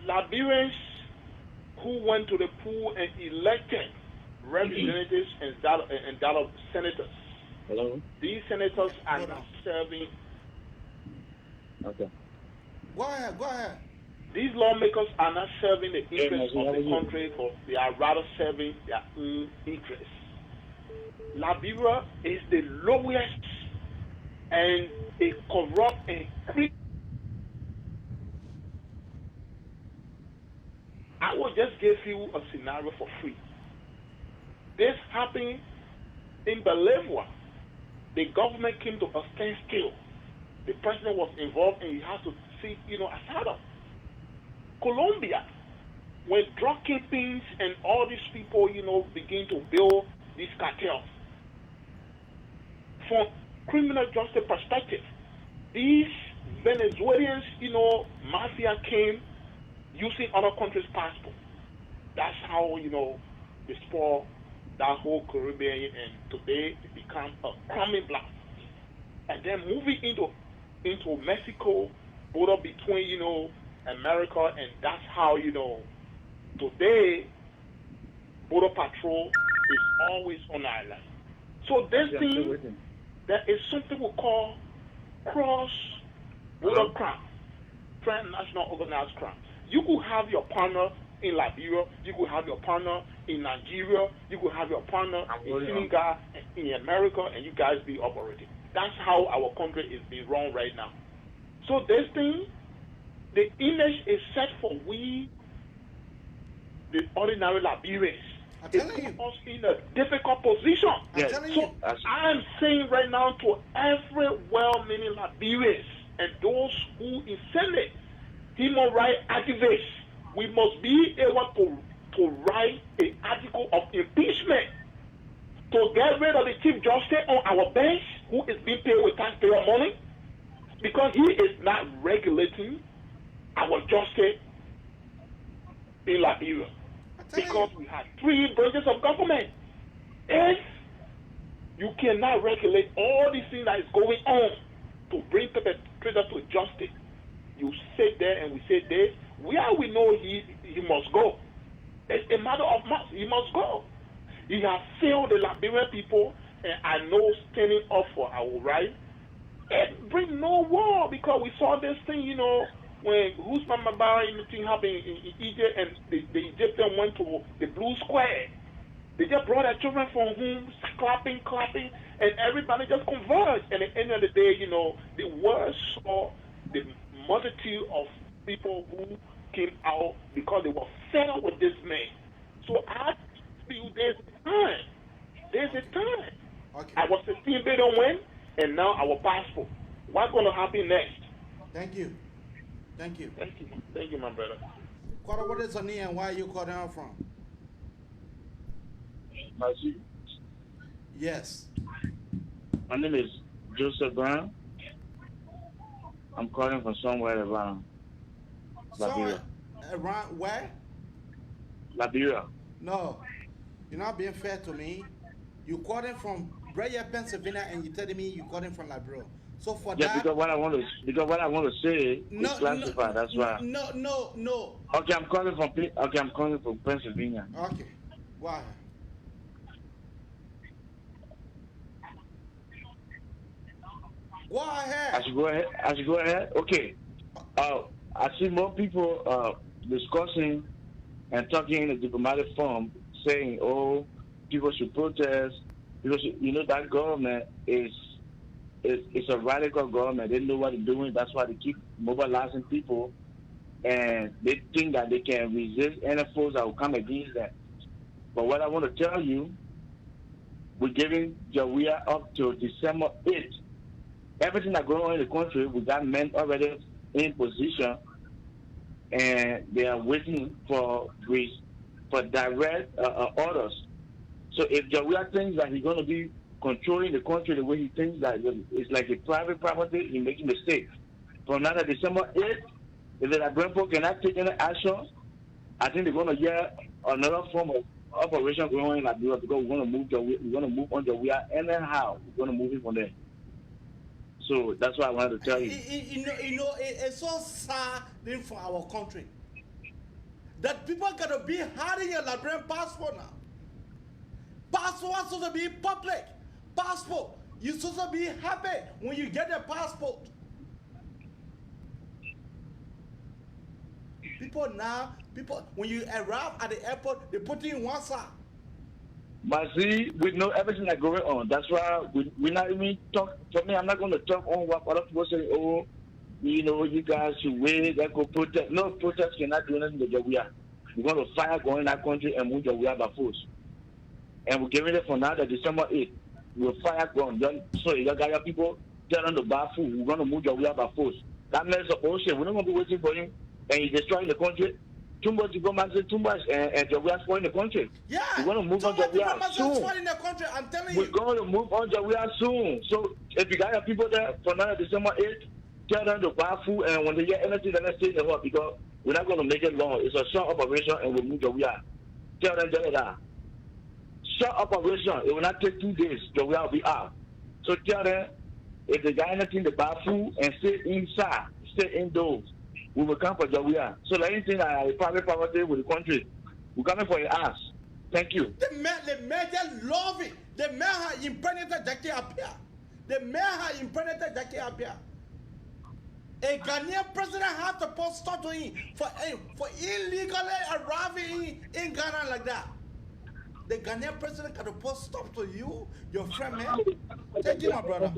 Speaker 10: Liberians who went to the pool and elected representatives and that of senators.
Speaker 11: Hello?
Speaker 10: These senators are not serving.
Speaker 11: Okay.
Speaker 5: Go ahead.
Speaker 10: These lawmakers are not serving the interests of the country, but they are rather serving their own interests. Liberia is the lowest and a corrupt and I will just give you a scenario for free. This happened in Bolivia. The government came to a standstill. The president was involved and he has to seek, asylum. Colombia, when drug kingpins and all these people, begin to build these cartels. From criminal justice perspective, these Venezuelans, mafia came using other countries' passport. That's how, they spoil that whole Caribbean, and today it becomes a common block. And then moving into Mexico, border between, America, and that's how, today border patrol is always on island. So this thing, there is something we call cross-border crime, transnational organized crime. You could have your partner in Liberia, you could have your partner in Nigeria, you could have your partner in Senegal, in America, and you guys be operating. That's how our country is being run right now. So this thing, the image is set for we, the ordinary Liberians. It puts us in a difficult position. So I'm saying right now to every well-meaning Liberians and those who in Senate, human rights activists, we must be able to write an article of impeachment to get rid of the Chief Justice on our bench who is being paid with taxpayer money because he is not regulating our justice in Liberia. Because we have 3 branches of government. If you cannot regulate all these things that is going on to bring perpetrators to justice, you sit there and we say this, where we know he must go. It's a matter of must. He must go. He has failed the Liberian people, and I know standing up for our right. It bring no war because we saw this thing, when Usman Mabara thing happened in Egypt and the Egyptians went to the Blue Square. They just brought their children from home, clapping, and everybody just converged. And at the end of the day, the world saw the multitude of people who came out because they were fed up with this man. So I feel there's a time. There's a time. Okay. Our 16 billion win, and now our passport. What's going to happen next?
Speaker 5: Thank you. Thank you,
Speaker 10: my brother.
Speaker 5: Quarter, what is your name and where are you calling out from? Yes.
Speaker 11: My name is Joseph Brown. I'm calling from somewhere around Liberia.
Speaker 5: Around where?
Speaker 11: Liberia.
Speaker 5: No, you're not being fair to me. You calling from Weah, Pennsylvania, and you're telling me you calling from Liberia. So for that,
Speaker 11: because what I want to say is classified. That's why.
Speaker 5: No.
Speaker 11: Okay, I'm calling from Pennsylvania.
Speaker 5: Okay, why? Go ahead.
Speaker 11: I should go ahead. Okay. I see more people discussing and talking in a diplomatic form, saying, "Oh, people should protest because that government is a radical government. They know what they're doing. That's why they keep mobilizing people, and they think that they can resist any force that will come against them." But what I want to tell you, we're giving Weah up to December 8th. Everything that going on in the country, we got men already in position, and they are waiting for direct orders. So if Weah thinks that he's going to be controlling the country the way he thinks that it's like a private property, he's making mistakes. From now to December 8th, if the Liberian people cannot take any action, I think they're going to hear another form of operation going on in Liberia because we're going to move on Weah anyhow. We're going to move it from there. So that's why I wanted to tell you.
Speaker 5: It's so sad thing for our country that people gotta be hiding a Liberian passport now. Passport is supposed to be public. Passport, you're supposed to be happy when you get a passport. People when you arrive at the airport, they put you in one side.
Speaker 11: But see, we know everything that's going on. That's why we not even talk. For me, I'm not going to talk on what other people say. Oh, you guys should wait. That go protest. No, protest cannot do anything with Weah. We're going to fire going in that country and move Weah by force. And we're giving it for now that December 8th. We'll fire gun. So you got your people tell them to buy food. We're going to move Weah by force. That means the bullshit. We're not going to be waiting for him and he's destroying the country. Too much to go back to too much and Weah spoiling the country.
Speaker 5: Yeah,
Speaker 11: we're going to move on Weah soon.
Speaker 5: In the country, I'm telling you.
Speaker 11: We're going to move on Weah soon. So if you got your people there for now December 8th, tell them to buy food and when they get anything, then they stay in the hut because we're not going to make it long. It's a short operation and we'll move Weah. Tell them that. Short operation. It will not take 2 days. Weah will be out. So tell them if they got anything to buy food and stay inside, stay indoors. We will come for Weah. So the anything that is private property with the country, we're coming for your ass. Thank you.
Speaker 5: The man just love it. The man has impregnated Jackie Apia. The man has impregnated Jackie Apia. A Ghanaian president has to put stop to him for illegally arriving in Ghana like that. The Ghanaian president got to put stop to you, your friend, man. Thank you, my brother.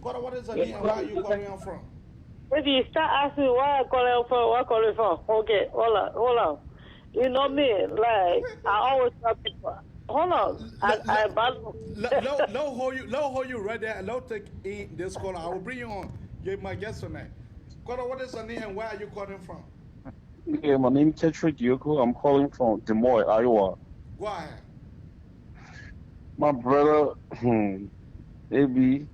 Speaker 5: What is the name? Where are you calling from?
Speaker 6: If you start asking where I calling from, okay, hold on. You know me, like I always tell people. Hold on,
Speaker 5: Let hold you right there. Let take in this caller. I will bring you on. You're my guest tonight. Caller, what is the name and where are you calling from?
Speaker 12: Yeah, my name is Tetra Dioko. I'm calling from Des Moines, Iowa.
Speaker 5: Go ahead.
Speaker 12: My brother, maybe,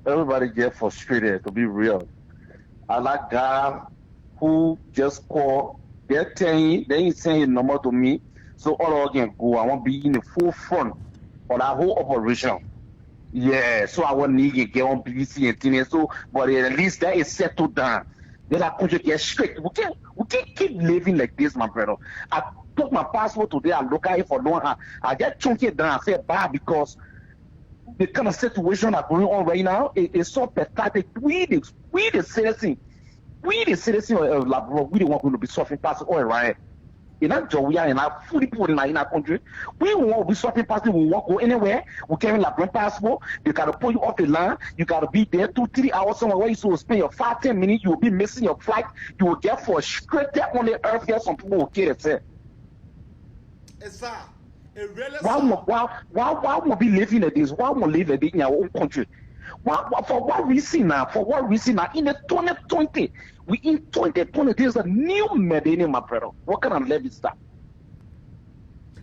Speaker 12: everybody get frustrated, to be real. I like guy who just call, they ain't saying his number to me, so all again go. I want to be in the forefront of that whole operation. Yeah, so I want to get on BBC and things. So, but at least that is settled down. Then I could get straight. We can't keep living like this, my brother. I took my passport today. I look at it for long. I get chunky down. I say bye because the kind of situation that's going on right now is so pathetic. We the citizens of Labrador, we don't want to be suffering passport all right. In that job, we are in our fully people in our country. We won't be suffering passport. We won't go anywhere. We carry Labrador passport. You gotta pull you off the line. You gotta be there 2-3 hours somewhere where you supposed to spend your 5-10 minutes. You will be missing your flight. You will get frustrated on the earth. Here, some people will kill themselves.
Speaker 5: It's sad. It really
Speaker 12: why would we living like this? Why would we live like this in our own country? For what reason now? In the 2020, we in 2020, there's a new millennium, my brother. What kind of level is that?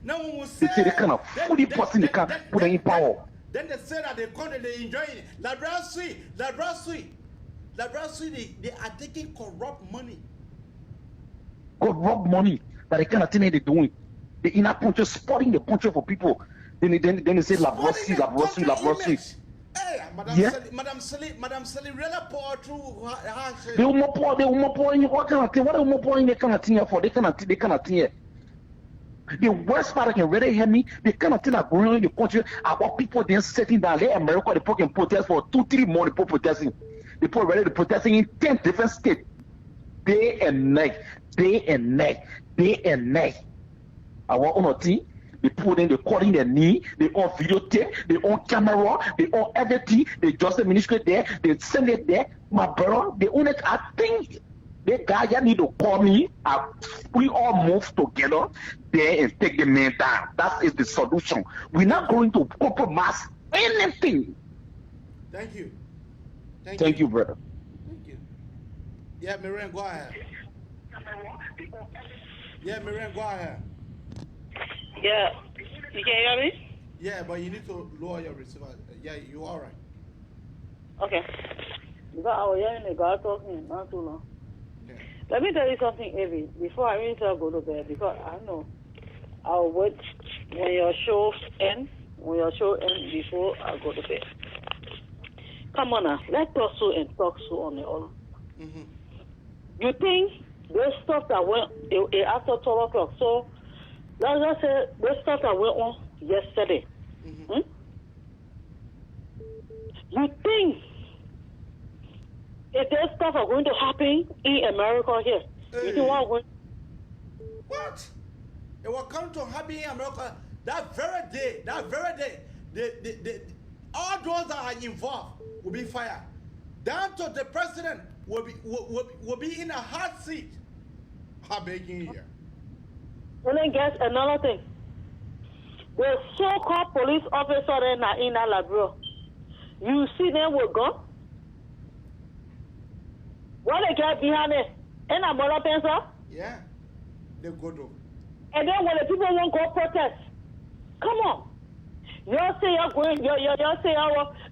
Speaker 5: No one will say
Speaker 12: they kind of fully person they can put in power.
Speaker 5: Then they say that they enjoy it. Labrador Sweet, they are taking corrupt money.
Speaker 12: Corrupt money that they kind of thing they're doing. They in our country sporting the country for people. Then they say Labrador Sweet.
Speaker 5: Hey, Madam Sally really pour through her.
Speaker 12: They will pour in what kind of thing? What they will pour in the kind of thing for? They kind of thing. The worst part I can really hear me, the kind of thing that going on in the country, about people then sitting down there in America, they can protest for 2-3 months, people protesting. People ready to protesting in 10 different states. Day and night. I want on a thing. They put in, they calling their knee, they on videotape, they on camera, they on everything, they just administrate there, they send it there. My brother, they own it. I think the guy you need to call me. We all move together there and take the man down. That is the solution. We're not going to compromise anything.
Speaker 5: Thank you.
Speaker 12: Thank you, brother.
Speaker 5: Thank you. Yeah, Miriam, go ahead.
Speaker 6: Yeah, you can hear me?
Speaker 5: Yeah, but you need to lower your receiver. Yeah, you all right.
Speaker 6: Okay. Because I was hearing the guy talking not too long.
Speaker 5: Yeah.
Speaker 6: Let me tell you something, Evie, before I really start go to bed, because I know I'll wait when your show ends. When your show ends before I go to bed. Come on now, let's talk so and talk so on the all. You think this stuff that went after 12 o'clock? So let's just say this stuff that went on yesterday. You think if this stuff are going to happen in America here? You think
Speaker 5: what? It will come to happen in America that very day. All those that are involved will be fired. Down to the president will be in a hot seat. I'm begging here.
Speaker 6: And then guess another thing. The so-called police officer in Liberia, you see them with gun. What they get behind it? And a mother pencil?
Speaker 5: Yeah, they go to.
Speaker 6: And then when the people won't go protest, come on. You say you're going, you say,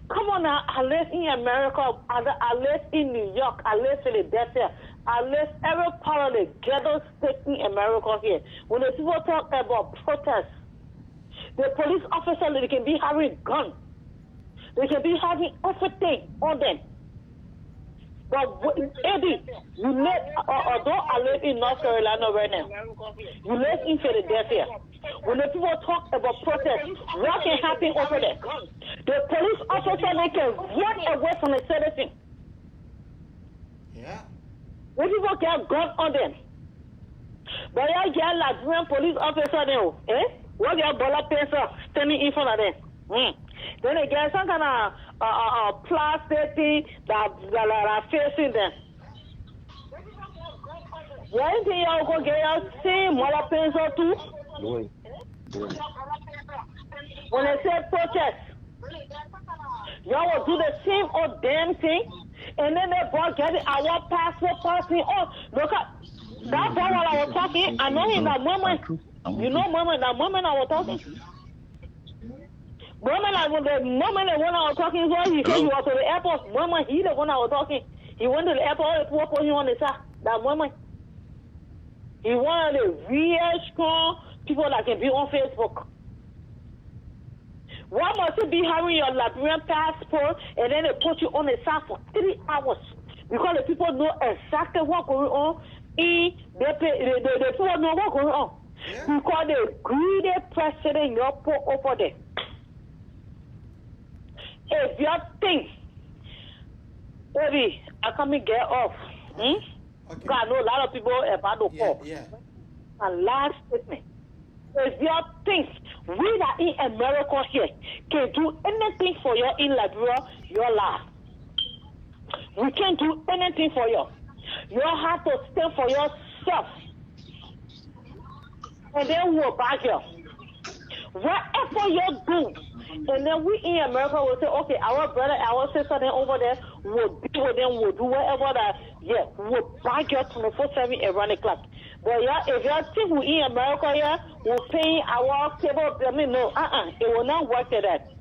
Speaker 6: come on now, I live in America, I live in New York, I live in Philadelphia, I live every part of the ghetto state in America here. When the people talk about protest, the police officers, they can be having guns. They can be having everything on them. But Eddie, you live, although I live in North Carolina right now, you live in Philadelphia. When the people talk about protest, what can happen over there? The police officer, they can run away from the citizen.
Speaker 5: Yeah.
Speaker 6: When people get gun on them. But I get Liberian police officer now, what your bullet pencil standing in front of them. Then they get some kind of plastic thing that are facing them. One thing y'all go get your same bullet pencil too. When they say protest, y'all will do the same old damn thing, and then they brought get our passport passing on. Look at that boy while I was talking, I know in that moment, you know, that moment I was talking. The moment when I was talking, he said he was to the airport. Moment he the one I was talking. He went to the airport, all the people on the side. That moment. He one of the real strong people that can be on Facebook. Why must you be having your Liberian passport and then they put you on the side for 3 hours? Because the people know exactly what's going on. The people know what's going on. Yeah. Because the greedy president you put over there. If you think, baby, I can't get off. Okay. Because I know a lot of people about the call.
Speaker 5: Yeah.
Speaker 6: And last statement. If you think we that in America here can do anything for you in Liberia, you're lying. We can't do anything for you. You have to stand for yourself. And then we'll back you. Whatever you do, and then we in America will say, okay, our brother, our sister, then over there will be with them, will do whatever that, we'll back you 24/7 around the clock. But if you think we in America, we'll pay our cable, no, it will not work like that.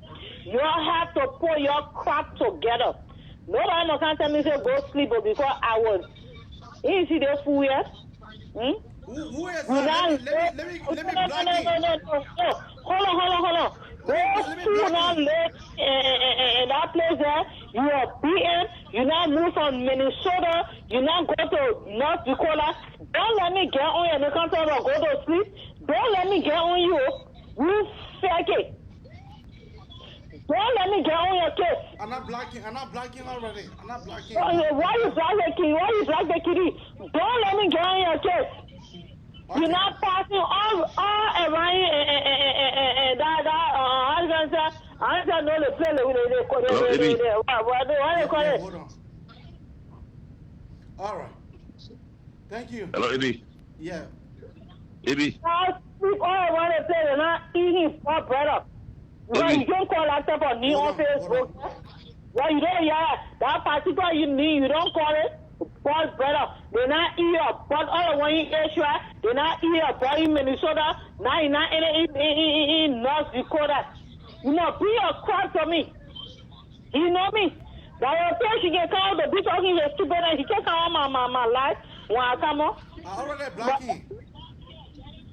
Speaker 6: You have to put your crap together. Nobody no can tell me say go sleep because I was. You see the fool here?
Speaker 5: Who is that? Let me
Speaker 6: No. Hold on. Those two now live in that place there. You are beaten. You now move from Minnesota. You now go to North Dakota. Don't let me get on you. You can't tell me go to sleep. Don't let me get on you. You fake it. Don't let me get on your case.
Speaker 5: I'm not blocking already. I'm not blocking.
Speaker 6: Why you black the kitty? Don't let me get on your case. Okay. You're not passing all around and that I don't know the play
Speaker 5: Hold on. All right. Thank you.
Speaker 12: Hello, Eddie.
Speaker 5: Yeah.
Speaker 12: Eddie.
Speaker 6: I'll speak all around the place and not eating for bread. Because you don't call that stuff on me on Facebook. Well, you don't, that particular you need, you don't call it. But brother, they not eat up. But all the one in Asia, they not eat up. But in Minnesota, now you're not in North Dakota. You know, be a crap for me. You know me. That your she can call the bitch talking is stupid and he can call my life when I come on.
Speaker 5: I already blocking.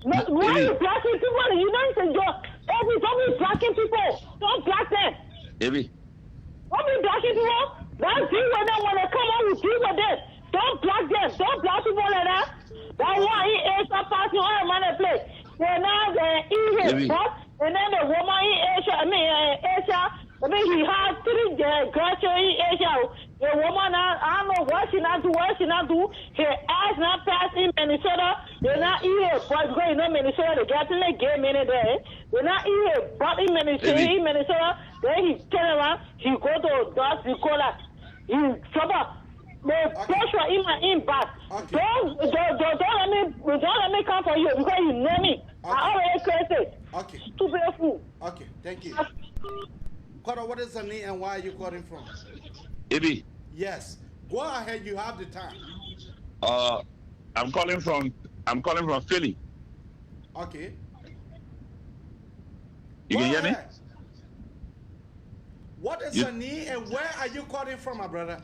Speaker 6: Why are you blacking people? You know it's a joke. Don't be blacking people. Don't black them.
Speaker 11: Maybe.
Speaker 6: Don't be blacking people. Don't deal with them when they come out with deal with them. Don't black them. Don't black people like that. That's why he is a passing on a man place. They're now in his butt, and then the woman in Asia, he had 3 graduates in Asia. The woman, I don't know what she not do. Her ass not pass in Minnesota. They're not here, but because Minnesota, they got in the game in there. They're not here, but in Minnesota, then he turn around, he go to Dust, he call that. He trouble. The pressure in my inbox. Don't let me come for you because you know me. I already crazy.
Speaker 5: Okay.
Speaker 6: Stupid fool.
Speaker 5: Okay, thank you. Koro, what is the name and where are you calling from?
Speaker 11: Ibi.
Speaker 5: Yes. Go ahead, you have the time.
Speaker 11: I'm calling from Philly.
Speaker 5: Okay.
Speaker 11: You can hear me?
Speaker 5: What is your name and where are you calling from, my brother?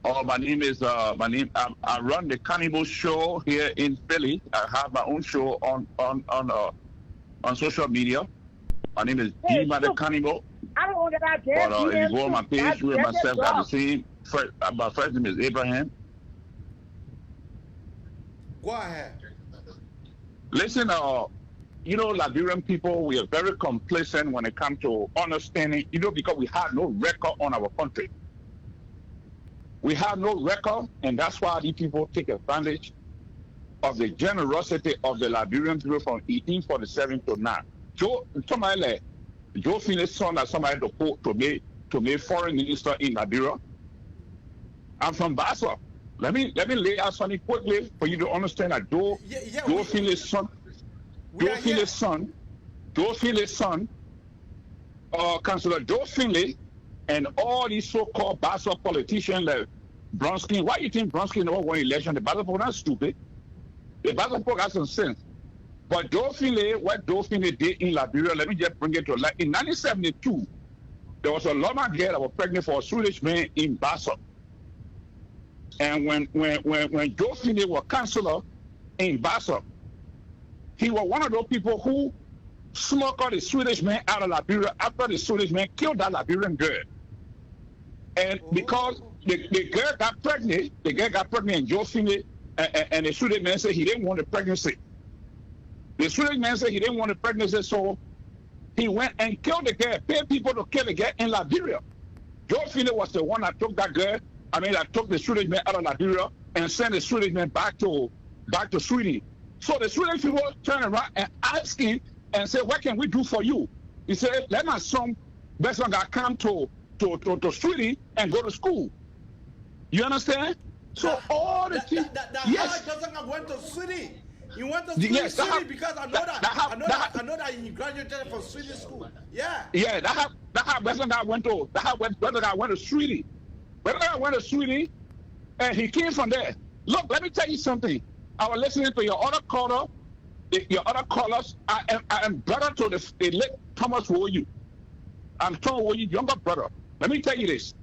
Speaker 11: Oh, my name. I run the Cannibal Show here in Philly. I have my own show on social media. My name is D the Cannibal.
Speaker 6: I don't want that.
Speaker 11: But if you go on my page, you and myself got the same. My first name is Abraham.
Speaker 5: Go ahead.
Speaker 11: Listen, Liberian people, we are very complacent when it comes to understanding, because we have no record on our country. We have no record, and that's why these people take advantage of the generosity of the Liberian people from 1847 to now. Joe Finley's son as somebody to be foreign minister in Liberia. I'm from Basel. Let me lay out something quickly for you to understand that Joe Finley's son, Councillor Joe Finley, and all these so-called Basel politicians like Bronsky. Why do you think Bronsky never won election? The Basel folk are stupid. The Basel folk has some sense. But what Joe Finley did in Liberia, let me just bring it to life. In 1972, there was a Loma girl that was pregnant for a Swedish man in Basel. And when Joe Finley was councillor in Basel, he was one of those people who smoked the Swedish man out of Liberia after the Swedish man killed that Liberian girl. And because the girl got pregnant, and Joe Finley, and the Swedish man said he didn't want the pregnancy. The Swedish man said he didn't want the pregnancy, so he went and killed the girl, paid people to kill the girl in Liberia. Joe Finley was the one that took took the Swedish man out of Liberia and sent the Swedish man back to Sweden. So the Swedish people turned around and asked him and said, "What can we do for you?" He said, "Let my son, best one guy, come to Sweden and go to school." You understand? So all the things.
Speaker 5: Yes. Doesn't went to Sweden. He went to Sweden because I know that he graduated from Sweden school. Yeah.
Speaker 11: Yeah. That how best one guy went to. That how best one guy went to Sweden. Best one guy went to Sweden, and he came from there. Look, let me tell you something. I was listening to your other caller. Your other callers, I am brother to the late Thomas Weah. I'm Thomas Weah, younger brother. Let me tell you this.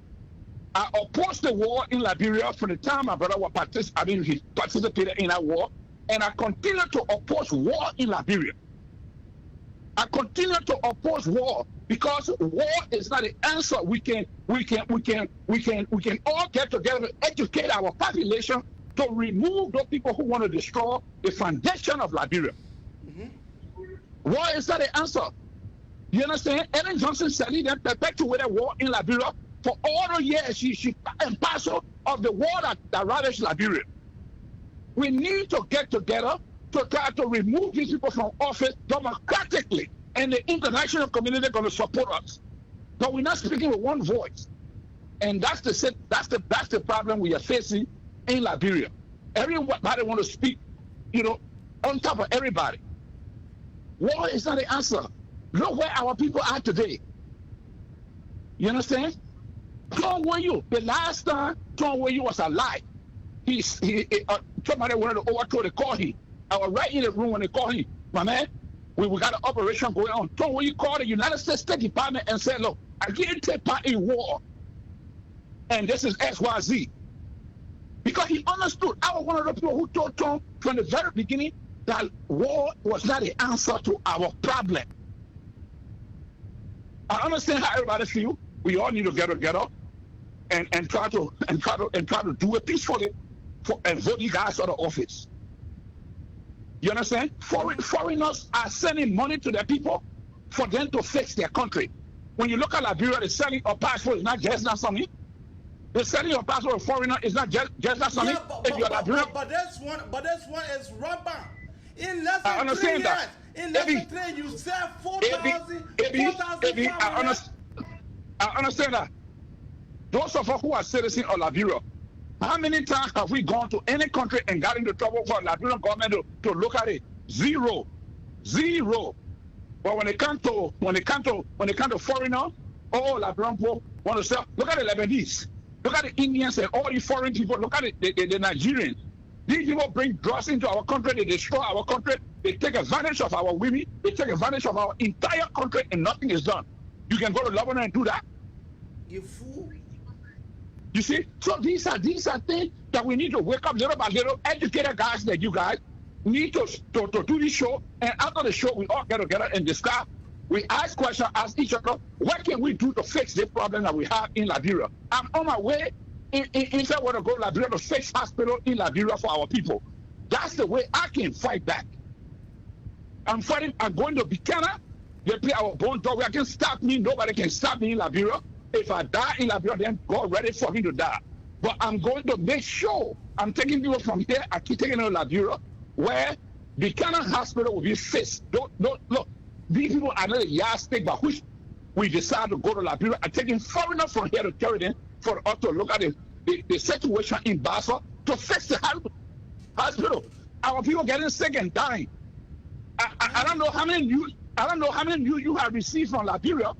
Speaker 11: I opposed the war in Liberia from the time my brother was he participated in that war, and I continue to oppose war in Liberia. I continue to oppose war because war is not the answer. We can all get together to educate our population to remove those people who want to destroy the foundation of Liberia. Mm-hmm. War is not the answer. You understand? Ellen Johnson said he then perpetuated war in Liberia for all the years. She and parcel of the war that ravaged Liberia. We need to get together to try to remove these people from office democratically, and the international community is going to support us. But we're not speaking with one voice, and that's the problem we are facing in Liberia. Everybody want to speak, on top of everybody. War is not the answer. Look where our people are today. You understand? John Weah, the last time John Weah was alive, somebody wanted to overthrow the call him. I was right in the room when they called him. My man, we got an operation going on. John Weah called the United States State Department and said, "Look, I didn't take part in war, and this is XYZ." Because he understood. I was one of the people who told Tom from the very beginning
Speaker 13: that war was not the answer to our problem. I understand how everybody feel. We all need to get together and try to do it peacefully and vote you guys out of office. You understand? Foreigners are sending money to their people for them to fix their country. When you look at Liberia, the selling of passport is not just not something. The selling of passport of foreigner is not just not something.
Speaker 5: But this one is rubber. In less than
Speaker 13: I understand
Speaker 5: 3 years,
Speaker 13: that.
Speaker 5: in less than 3 years, you sell 4,000.
Speaker 13: I understand that. Those of us who are citizens of Liberia, how many times have we gone to any country and got into trouble for Liberian government to look at it? Zero. But when it comes to foreigner, all Liberian people want to sell. Look at the Lebanese. Look at the Indians and all the foreign people. Look at the Nigerians. These people bring drugs into our country. They destroy our country. They take advantage of our women. They take advantage of our entire country, and nothing is done. You can go to Lebanon and do that.
Speaker 5: You fool.
Speaker 13: You see? So these are things that we need to wake up little by little. Educated guys like you guys need to do this show. And after the show, we all get together and discuss. We ask questions, ask each other, what can we do to fix the problem that we have in Liberia? I'm on my way if I want to go to Liberia to fix hospital in Liberia for our people. That's the way I can fight back. I'm fighting. I'm going to Buchanan. They play our bone dog. They can stop me. Nobody can stop me in Liberia. If I die in Liberia, then God ready for me to die. But I'm going to make sure I'm taking people from here. I keep taking them to Liberia, where Buchanan Hospital will be fixed. Don't look. These people are not a yardstick by which we decide to go to Liberia. I'm taking foreigners from here to carry them for us to look at the situation in Basel to fix the hospital. Our people getting sick and dying. I don't know how many news. I don't know how many news you have received from Liberia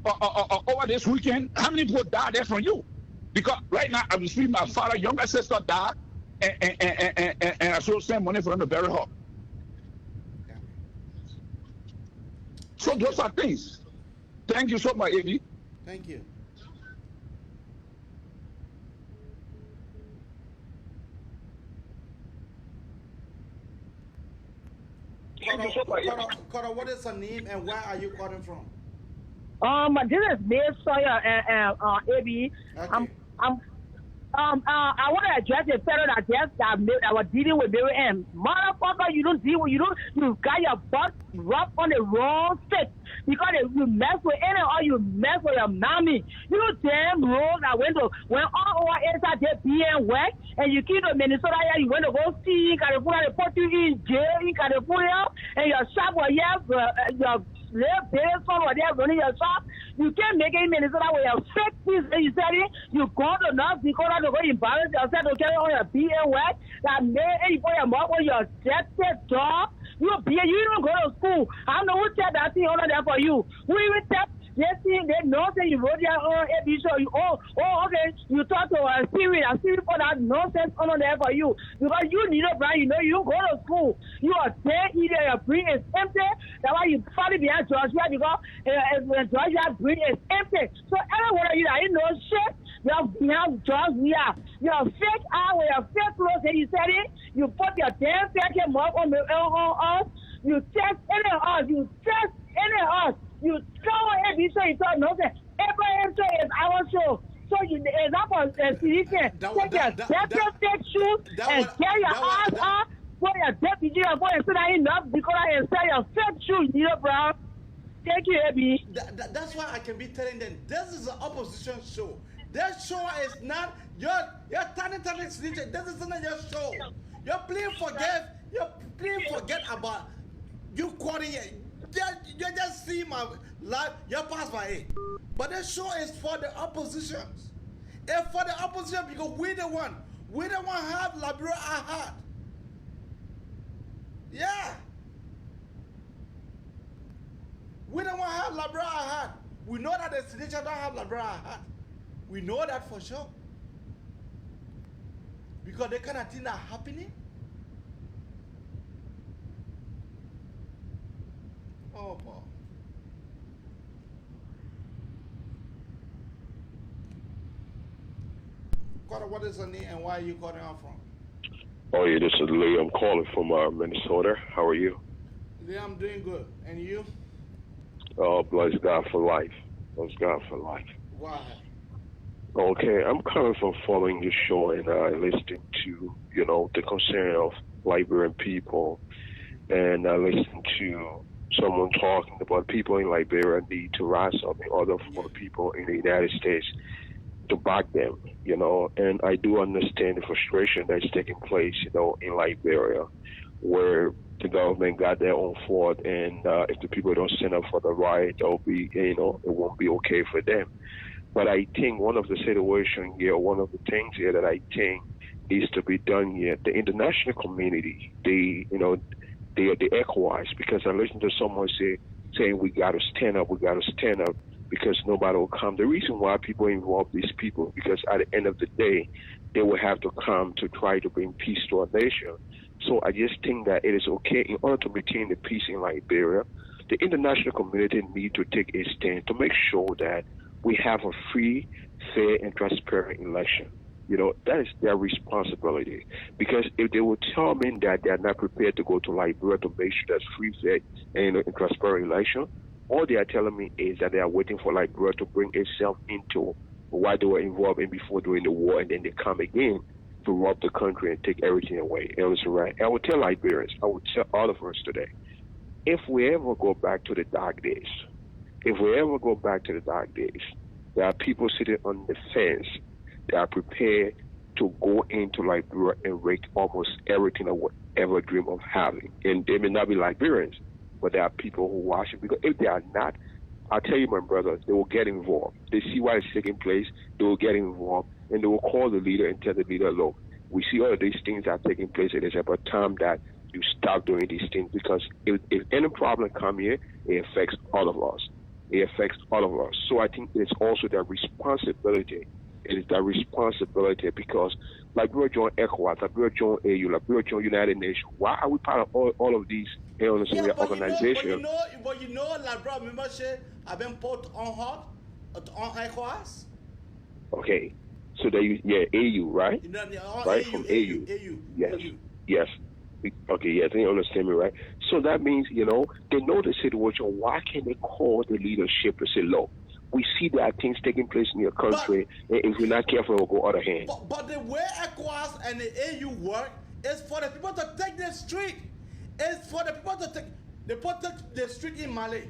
Speaker 13: over this weekend. How many people died there from you? Because right now I'm receiving my father, younger sister died, and I should send money for them to bury her. So those are things. Thank you so much, Eddie.
Speaker 5: Thank you. Cora, what is her name and where are you calling from?
Speaker 6: This is May Sawyer and AB.
Speaker 5: Okay.
Speaker 6: I want to address the federal address that was dealing with Liberian. Motherfucker, you got your butt rubbed on the wrong stick because you mess with any or you mess with your mommy. You damn rules I went all over inside there being wet and you keep to Minnesota here, you went to go see in California, they put you in jail in California and your shop was your little business or there running your shop. You can't make it in Minnesota with your fake piece and you said it. You go to North Dakota to go embarrass yourself to carry on your being wet. That made any for your mom with your dead dog. You don't go to school. I don't know who said that thing over there for you. Who even said they know that you wrote your own episode. Okay. You talk to a spirit for that nonsense on there for you. Because you need a brand, you don't go to school. You are there, either your brain is empty. That's why you probably behind Georgia because Georgia's brain is empty. So everyone of you that ain't no shit, you're behind drugs, you're fake out with your fake clothes and you said it. You put your damn fake mouth on us. You test any of us. You scour every show you thought no say every show is our show. So you it's not for citizen. Take your deputy shoes and tear your ass off for your deputy and for your so that enough because I sell your fake shoes, bro. Thank you, Abby.
Speaker 5: That's why I can be telling them this is an opposition show. This show is not your tiny citizen. This is not your show. You're playing forget about you quoting it. You just see my life, you pass by it. But this show is for the oppositions. It's for the opposition because we the one have Liberia at heart. Yeah. We don't want to have Liberia at heart. We know that the citizen don't have Liberia at heart. We know that for sure. Because the kind of thing that happening. Oh boy. Carter, what is her name and where are you calling her from?
Speaker 14: Oh, yeah, this is Lee. I'm calling from Minnesota. How are you?
Speaker 5: Yeah, I'm doing good. And you?
Speaker 14: Oh, bless God for life. Bless God for life.
Speaker 5: Why?
Speaker 14: Okay, I'm coming from following your show and listening to, the concern of Liberian people and listening to someone talking about people in Liberia need to rise up in order for the people in the United States to back them, and I do understand the frustration that's taking place, in Liberia, where the government got their own fault, and if the people don't stand up for the right, it'll be, it won't be okay for them. But I think one of the situations here, one of the things here that I think needs to be done here, the international community, the ECOWAS, because I listened to someone saying we got to stand up, because nobody will come. The reason why people involve these people, because at the end of the day, they will have to come to try to bring peace to our nation. So I just think that it is okay, in order to maintain the peace in Liberia, the international community need to take a stand to make sure that we have a free, fair, and transparent election. That is their responsibility. Because if they will tell me that they are not prepared to go to Liberia to make sure there's free, fair, and transparent election, all they are telling me is that they are waiting for Liberia to bring itself into what they were involved in before during the war, and then they come again to rob the country and take everything away. And it's right. I will tell Liberians, I will tell all of us today, if we ever go back to the dark days, there are people sitting on the fence that are prepared to go into Liberia and wreak almost everything I would ever dream of having. And they may not be Liberians, but there are people who watch it. Because if they are not, I'll tell you, my brothers, they will get involved. They see what is taking place, they will get involved, and they will call the leader and tell the leader, look, we see all of these things are taking place. It is about time that you stop doing these things, because if any problem come here, it affects all of us. So I think it's also their responsibility. It is their responsibility, because Liberia joined ECOWAS, Liberia joined AU, Liberia joined United Nations. Why are we part of all of these organizations?
Speaker 5: But Liberia membership have been put on hold on ECOWAS.
Speaker 14: Okay, so AU, right? Right, from AU. Yes. Okay, yes, they understand me, right? So that means, they know the situation. Why can't they call the leadership and say, look, we see that things taking place in your country, and if we're not careful, we'll go other hand.
Speaker 5: But the way ECOWAS and the AU work is for the people to take the street. It's for the people to take the street in Mali.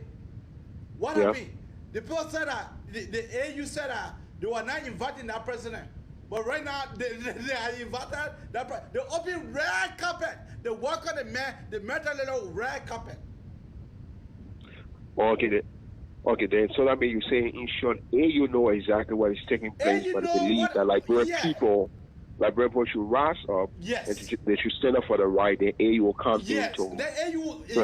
Speaker 5: What happened? The people said that, the AU said that they were not inviting that president. But right now, they are invited. They open red carpet. They walk on the little red carpet.
Speaker 14: Okay, then. So that means you're saying, in short, you know exactly what is taking place, but they believe that Liberian people should rise up, and they should stand up for the right, and AU will come in to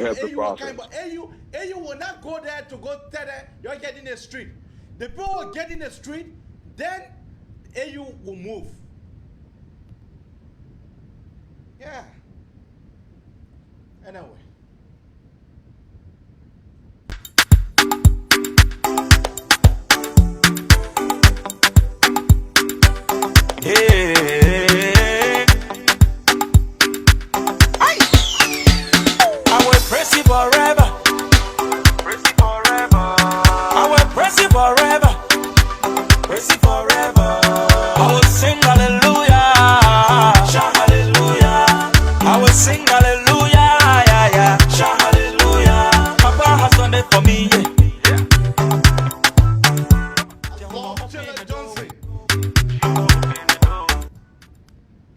Speaker 14: help the process.
Speaker 5: But AU will not go there to go tell them you're getting in the street. The people will get in the street, then AU will move. Yeah. Anyway.
Speaker 15: I will praise you forever. I will praise you forever. Praise you forever. I will sing hallelujah. Shout hallelujah. I will sing hallelujah. Yeah. Shout hallelujah. Papa has done it for me.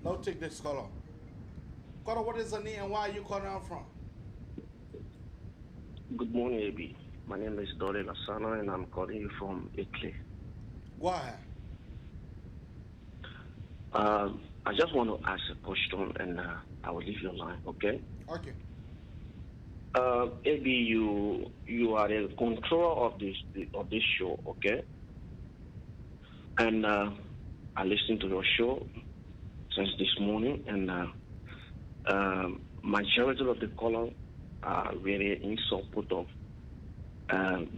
Speaker 5: Now take this caller. Caller, what is the name and where are you calling out from?
Speaker 16: Good morning, AB. My name is Dore Lasana and I'm calling you from Italy.
Speaker 5: Go ahead.
Speaker 16: I just want to ask a question and I will leave your line, okay?
Speaker 5: Okay.
Speaker 16: AB, you are the controller of this show, okay? And I listened to your show since this morning, and majority of the callers are really in support of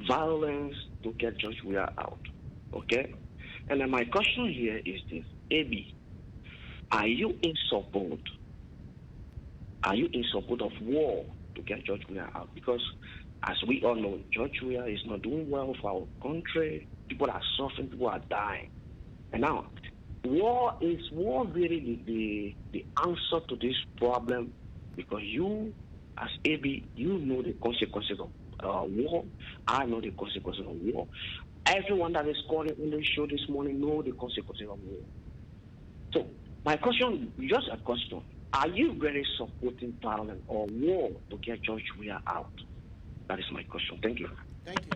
Speaker 16: violence to get Judge Weah out, okay? And then my question here is this, AB, are you in support are you in support of war to get George Weah out? Because as we all know, George Weah is not doing well for our country. People are suffering, people are dying. And now, war really the answer to this problem? Because you, as AB, you know the consequences of war. I know the consequences of war. Everyone that is calling on the show this morning know the consequences of war. So, my question, just a question. Are you really supporting violence or war to get George Weah out? That is my question. Thank you.
Speaker 5: Thank you.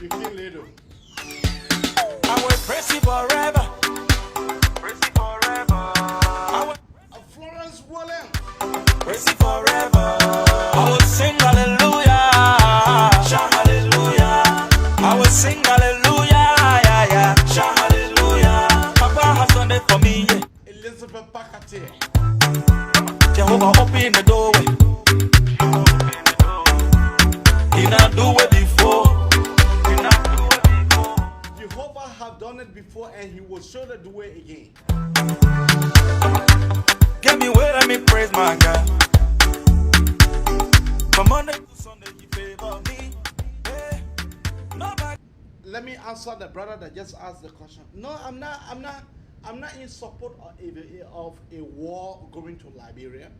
Speaker 5: You can later.
Speaker 15: I will praise you forever. Praise you forever. I will
Speaker 5: Florence William.
Speaker 15: praise you forever. I will sing hallelujah. Shout hallelujah. I will sing hallelujah. Yeah, yeah. Shout hallelujah. Papa has done it for me. Yeah.
Speaker 5: Elizabeth Pakate.
Speaker 15: Jehovah open the doorway. He not do it before.
Speaker 5: Jehovah have done it before and he will surely do it again.
Speaker 15: Get me where let me praise my God. From Monday to Sunday you favor me. Hey, nobody.
Speaker 5: Let me answer the brother that just asked the question. No, I'm not in support of a war going to Liberia,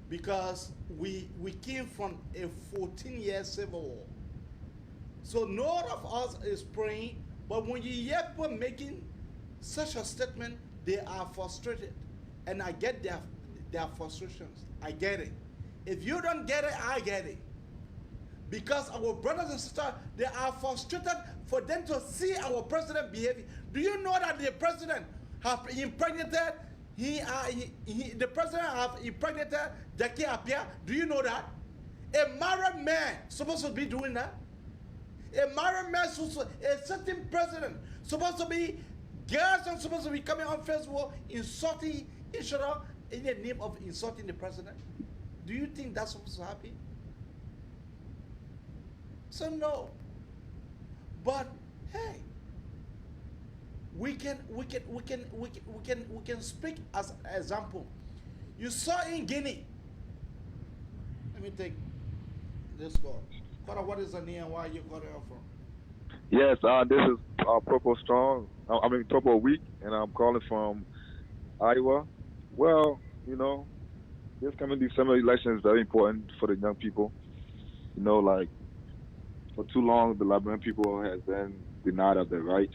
Speaker 5: because we came from a 14-year civil war. So none of us is praying, but when you hear people making such a statement, they are frustrated. And I get their frustrations. I get it. If you don't get it, I get it. Because our brothers and sisters, they are frustrated for them to see our president behaving. Do you know that the president have impregnated, the president have impregnated Jackie Appiah? Do you know that? A married man supposed to be doing that? A married man, a certain president supposed to be, girls are supposed to be coming on Facebook insulting each other in the name of insulting the president? Do you think that's supposed to happen? So no. But hey, we can speak as an example. You saw in Guinea. Let me take this call. What is the name and where are you calling from?
Speaker 17: Yes, this is Purple Strong. Purple Week, and I'm calling from Iowa. Well, you know, this coming December election is very important for the young people. You know, like, for too long, the Liberian people has been denied of their rights.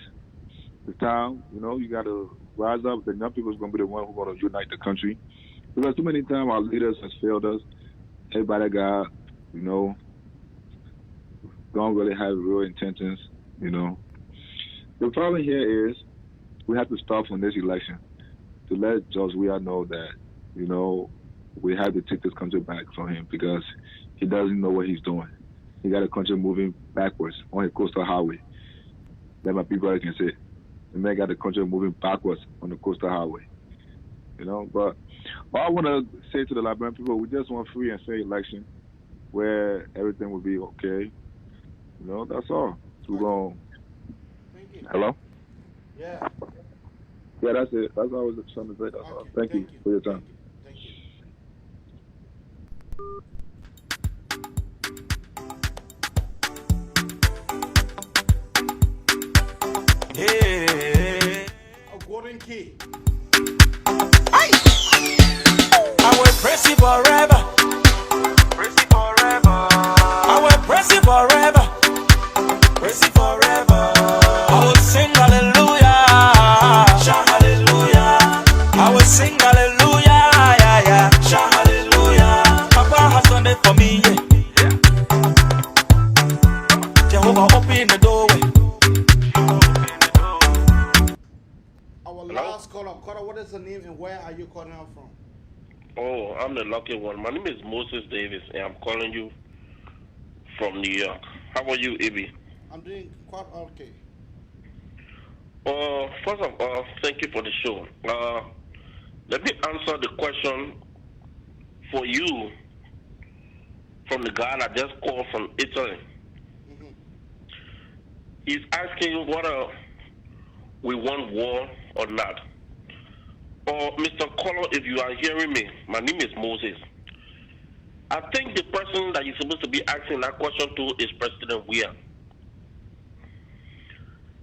Speaker 17: This time, you know, you got to rise up. The young people is going to be the one who's going to unite the country. Because too many times our leaders has failed us. Everybody got, you know, don't really have real intentions, you know. The problem here is we have to start from this election to let George Weah know that, you know, we have to take this country back from him because he doesn't know what he's doing. He got a country moving backwards on a coastal highway. That my people can say. The man got the country moving backwards on the coastal highway. You know, but all I want to say to the Liberian people, we just want free and fair election where everything will be okay. You know, that's all. So we're going. Hello?
Speaker 5: Yeah.
Speaker 17: Yeah, that's it. That's all I was trying to say. That's all. Thank you for your time.
Speaker 5: Thank you.
Speaker 15: Hey.
Speaker 5: A golden key.
Speaker 15: I will praise you forever. Praise you forever. I will praise you forever. Praise you forever. I will sing hallelujah. Shout hallelujah. I will sing hallelujah. Yeah, yeah. Shout hallelujah. Papa has done it for me. Yeah. Jehovah open the doorway.
Speaker 5: Our last caller, what is the name and where are you calling out from?
Speaker 18: Oh, I'm the lucky one. My name is Moses Davis, and I'm calling you from New York. How are you, Ibi?
Speaker 5: I'm doing quite okay.
Speaker 18: First of all, thank you for the show. Let me answer the question for you from the guy that just called from Italy. He's asking whether we want war or not. Or Mr. Color, if you are hearing me, my name is Moses. I think the person that you're supposed to be asking that question to is President Weah.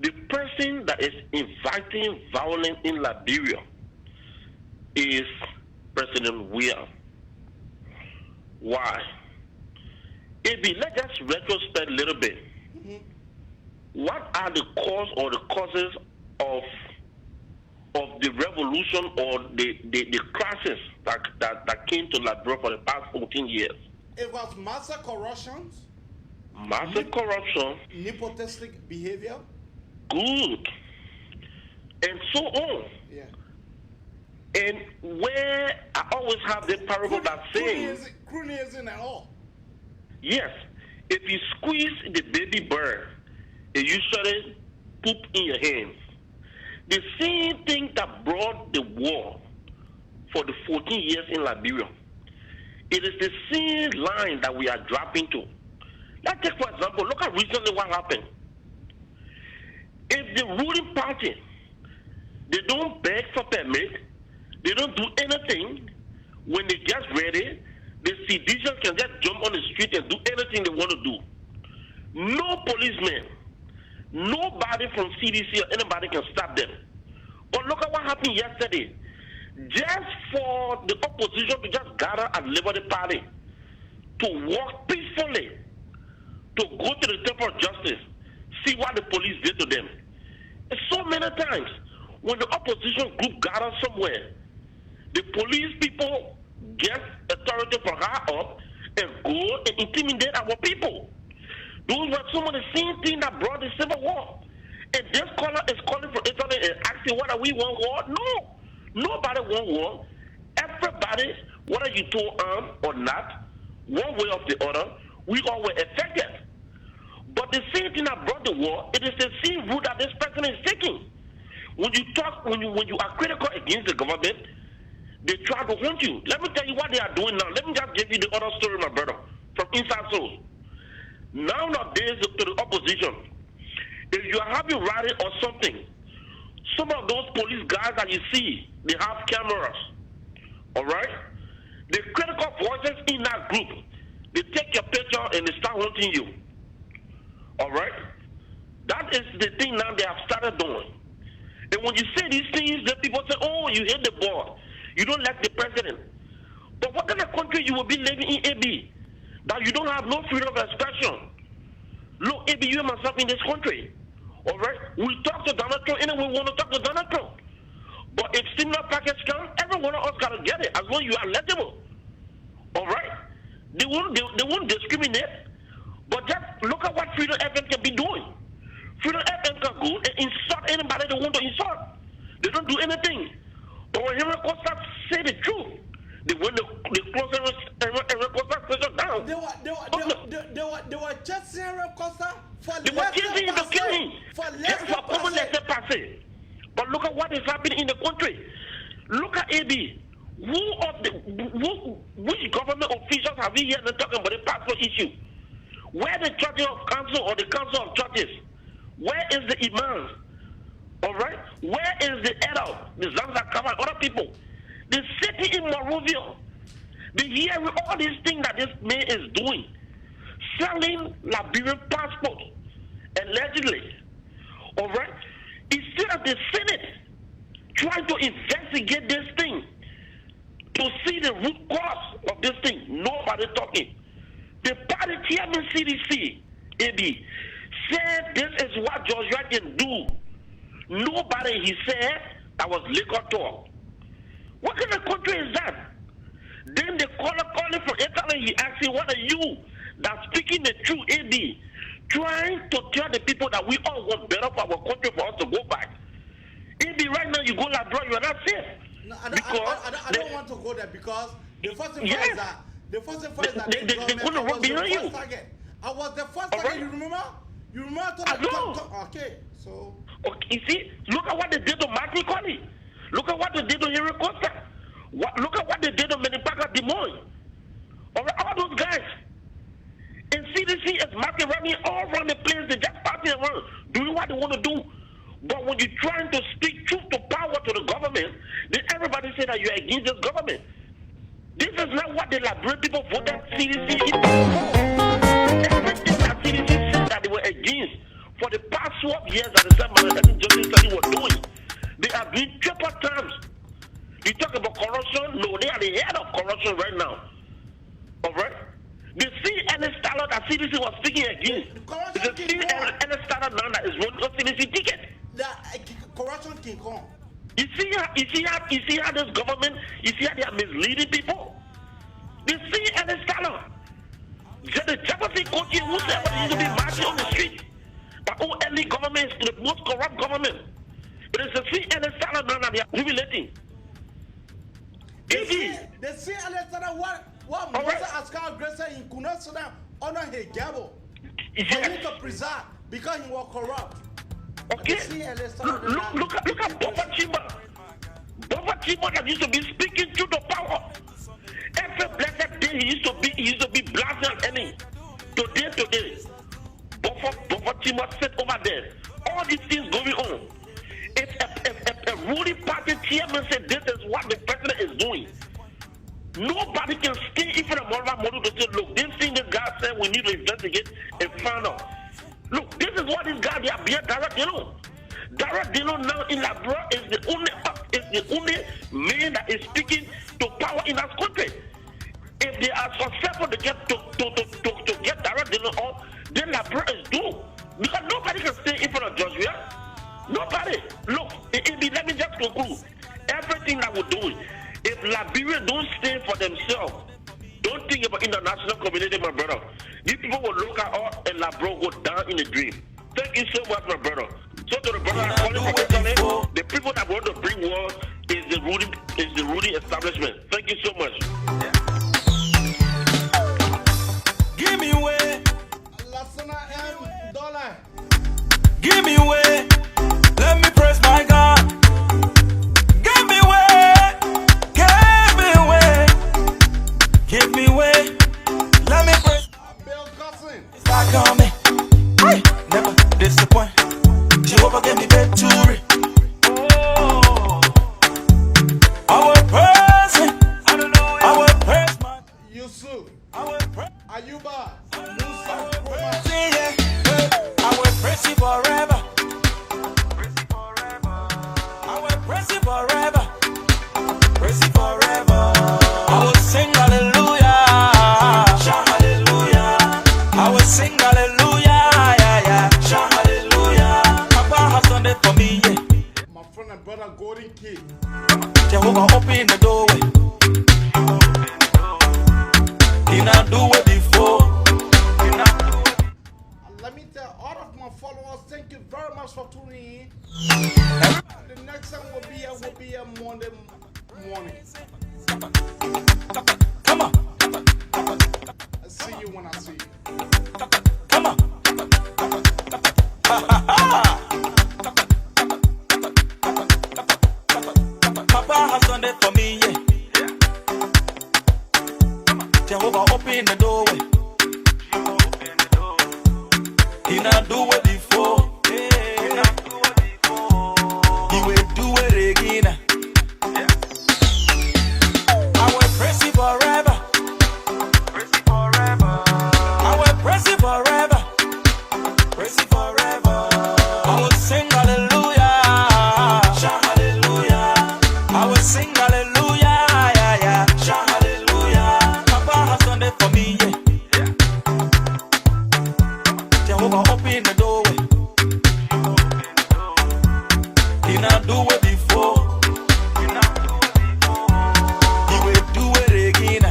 Speaker 18: The person that is inviting violence in Liberia is President Weah. Why? AB, let's just retrospect a little bit. What are the cause or the causes of the revolution or the crisis that came to Liberia for the past 14 years?
Speaker 5: It was massive corruption.
Speaker 18: Massive corruption.
Speaker 5: Nepotistic behavior.
Speaker 18: Good. And so on.
Speaker 5: Yeah.
Speaker 18: And where I always have the parable that says,
Speaker 5: cronyism and all.
Speaker 18: yes, if you squeeze the baby bird, it usually poop in your hands. The same thing that brought the war for the 14 years in Liberia, it is the same line that we are dropping to. Let's take, for example, look at recently what happened. If the ruling party, they don't beg for permit, they don't do anything, when they get ready, the citizens can just jump on the street and do anything they want to do. No policeman, nobody from CDC or anybody can stop them. But look at what happened yesterday. Just for the opposition to just gather at Liberty Party, to walk peacefully, to go to the Temple of Justice, see what the police did to them. So many times, when the opposition group gathers somewhere, the police people get authority from high up and go and intimidate our people. Those were some of the same things that brought the Civil War. And this caller is calling for Italy and asking whether we want war. No, nobody want war. Everybody, whether you told armed or not, one way or the other, we all were affected. But the same thing that brought the war, it is the same route that this person is taking. When you talk, when you are critical against the government, they try to haunt you. Let me tell you what they are doing now. Let me just give you the other story, my brother, from Inside Soul. Nowadays, to the opposition, if you are having rally or something, some of those police guys that you see, they have cameras. All right? The critical voices in that group, they take your picture and they start haunting you. All right? That is the thing now they have started doing. And when you say these things, the people say, oh, you hate the board. You don't like the president. But what kind of country you will be living in, AB? That you don't have no freedom of expression. Look, AB, you and myself in this country. All right? We talk to Donald Trump, and we want to talk to Donald Trump. But if similar package comes, every one of us got to get it, as long as you are eligible. All right? They won't discriminate. But just look at what Freedom FM can be doing. Freedom FM can go and insult anybody they want to insult. They don't do anything. But when Henry Costa say the truth, they win the close Henry Costa station down.
Speaker 5: They were chasing Henry Costa for
Speaker 18: they were chasing him to kill him. Just for common laissez passer. But look at what is happening in the country. Look at AB. Which government officials have we heard talking about the passport issue? Where the church of council or the council of churches? Where is the imams? All right? Where is the elder, the Zanzakama, other people? The city in Monrovia, they hear all these things that this man is doing. Selling Liberian passports, allegedly. All right? Instead of the Senate trying to investigate this thing, to see the root cause of this thing, nobody talking. The party chairman CDC, AB, said this is what Georgia can do. Nobody, he said, that was liquor talk. What kind of country is that? Then the caller calling from Italy, he asking, what are you that speaking the truth, AB, trying to tell the people that we all want better for our country for us to go back. AB, right now you go Labrador, you are not safe.
Speaker 5: No, I don't want to go there because the first thing is that the first thing is that
Speaker 18: they're going to run behind you.
Speaker 5: I was the first target, you remember? You remember? Okay, so.
Speaker 18: Okay, you see, look at what they did to Martin Colley. Look at what they did to Henry Costa. Look at what they did to Menipaka Des Moines. All those guys. market running all around the place. They just passing around, doing what they want to do. But when you're trying to speak truth to power to the government, then everybody say that you're against this government. This is not what the Liberian people voted CDC in. Everything that CDC said that they were against for the past 12 years that the Senator Justice Study were doing, they are doing triple times. You talk about corruption? No, they are the head of corruption right now. All right? The CNN standard that CDC was speaking against is the CNN standard now that is running on CDC ticket.
Speaker 5: The corruption King Kong.
Speaker 18: You see how this government, you see how they are misleading people? The CNN standard. The Jefferson coaching whosoever used to be marching on the street. But only government is the most corrupt government. But it's the CNN standard now that they are jubilating.
Speaker 5: The CNN standard what Moses Ascar Grace in Kuna Sudan honor his gavel. For him to preserve because he was corrupt.
Speaker 18: Okay. Look at Buffer Chima. Buffer Chima that used to be speaking to the power. Every blessed day he used to be blasting and ending. Today. Buffer Chima sit over there. All these things going on. If a ruling party chairman said this is what the president is doing, nobody can stay in front of Morva Modu to say, look, this thing this guy said we need to investigate and find out. Look, this is what this guy they are being Dara Dino. Dara Dino now in Labra is the only man that is speaking to power in our country. If they are successful to get Dara Dino on, then Labra is doomed. Because nobody can stay in front of Judge Weah. Nobody. Look, let me just conclude. Everything that we're doing, if Liberia don't stand for themselves, don't think about international community, my brother. These people will look at us and Labro go down in the dream. Thank you so much, my brother. So to the brother I'm calling for Italy, the people that want to bring war is the ruling establishment. Thank you so much.
Speaker 15: Give me way.
Speaker 5: $1
Speaker 15: Give me way. Let me press my God. Give me way. Give me way. Give me way. Let me press.
Speaker 5: Bill Cousin.
Speaker 15: It's back on me. Hey. Never disappoint. Jehovah gave me victory. Oh. Our person. I will press my.
Speaker 5: Yusuf.
Speaker 15: I will press.
Speaker 5: Ayuba.
Speaker 15: I will praise you forever. I will praise you forever. Praise you forever. I will sing hallelujah. Shout hallelujah. I will sing hallelujah. Yeah. Shout hallelujah. Papa has done it for me. Yeah.
Speaker 5: My friend and brother Golden Kid.
Speaker 15: Jehovah open the doorway. He not do it before.
Speaker 5: Let me tell all of my followers, thank you very much for tuning in. The next time will be a Monday morning.
Speaker 15: Come on.
Speaker 5: I'll see you when I see you.
Speaker 15: Come on. Papa has done it for me, yeah. Jehovah open the doorway. He not do it before. He will do it again. I will praise you forever. I will praise you forever. Praise you forever. I will sing hallelujah. Shout hallelujah. I will sing hallelujah. Yeah. Shout hallelujah. Papa has done it for me, yeah. Jehovah open the doorway. He not do it before. He will do it again.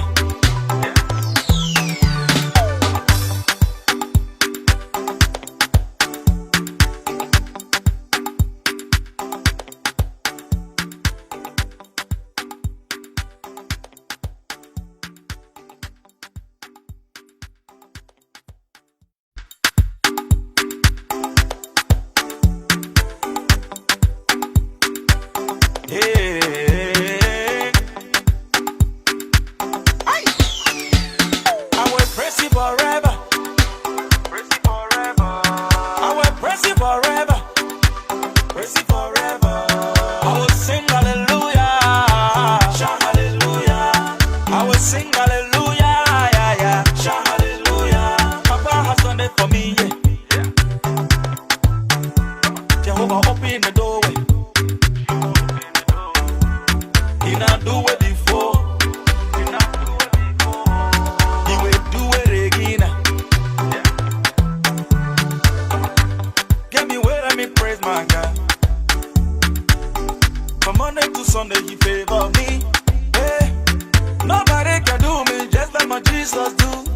Speaker 15: not do it before. He will do it again. Get me where let me praise my God. From Monday to Sunday, he favor me. Hey, nobody can do me just like my Jesus do.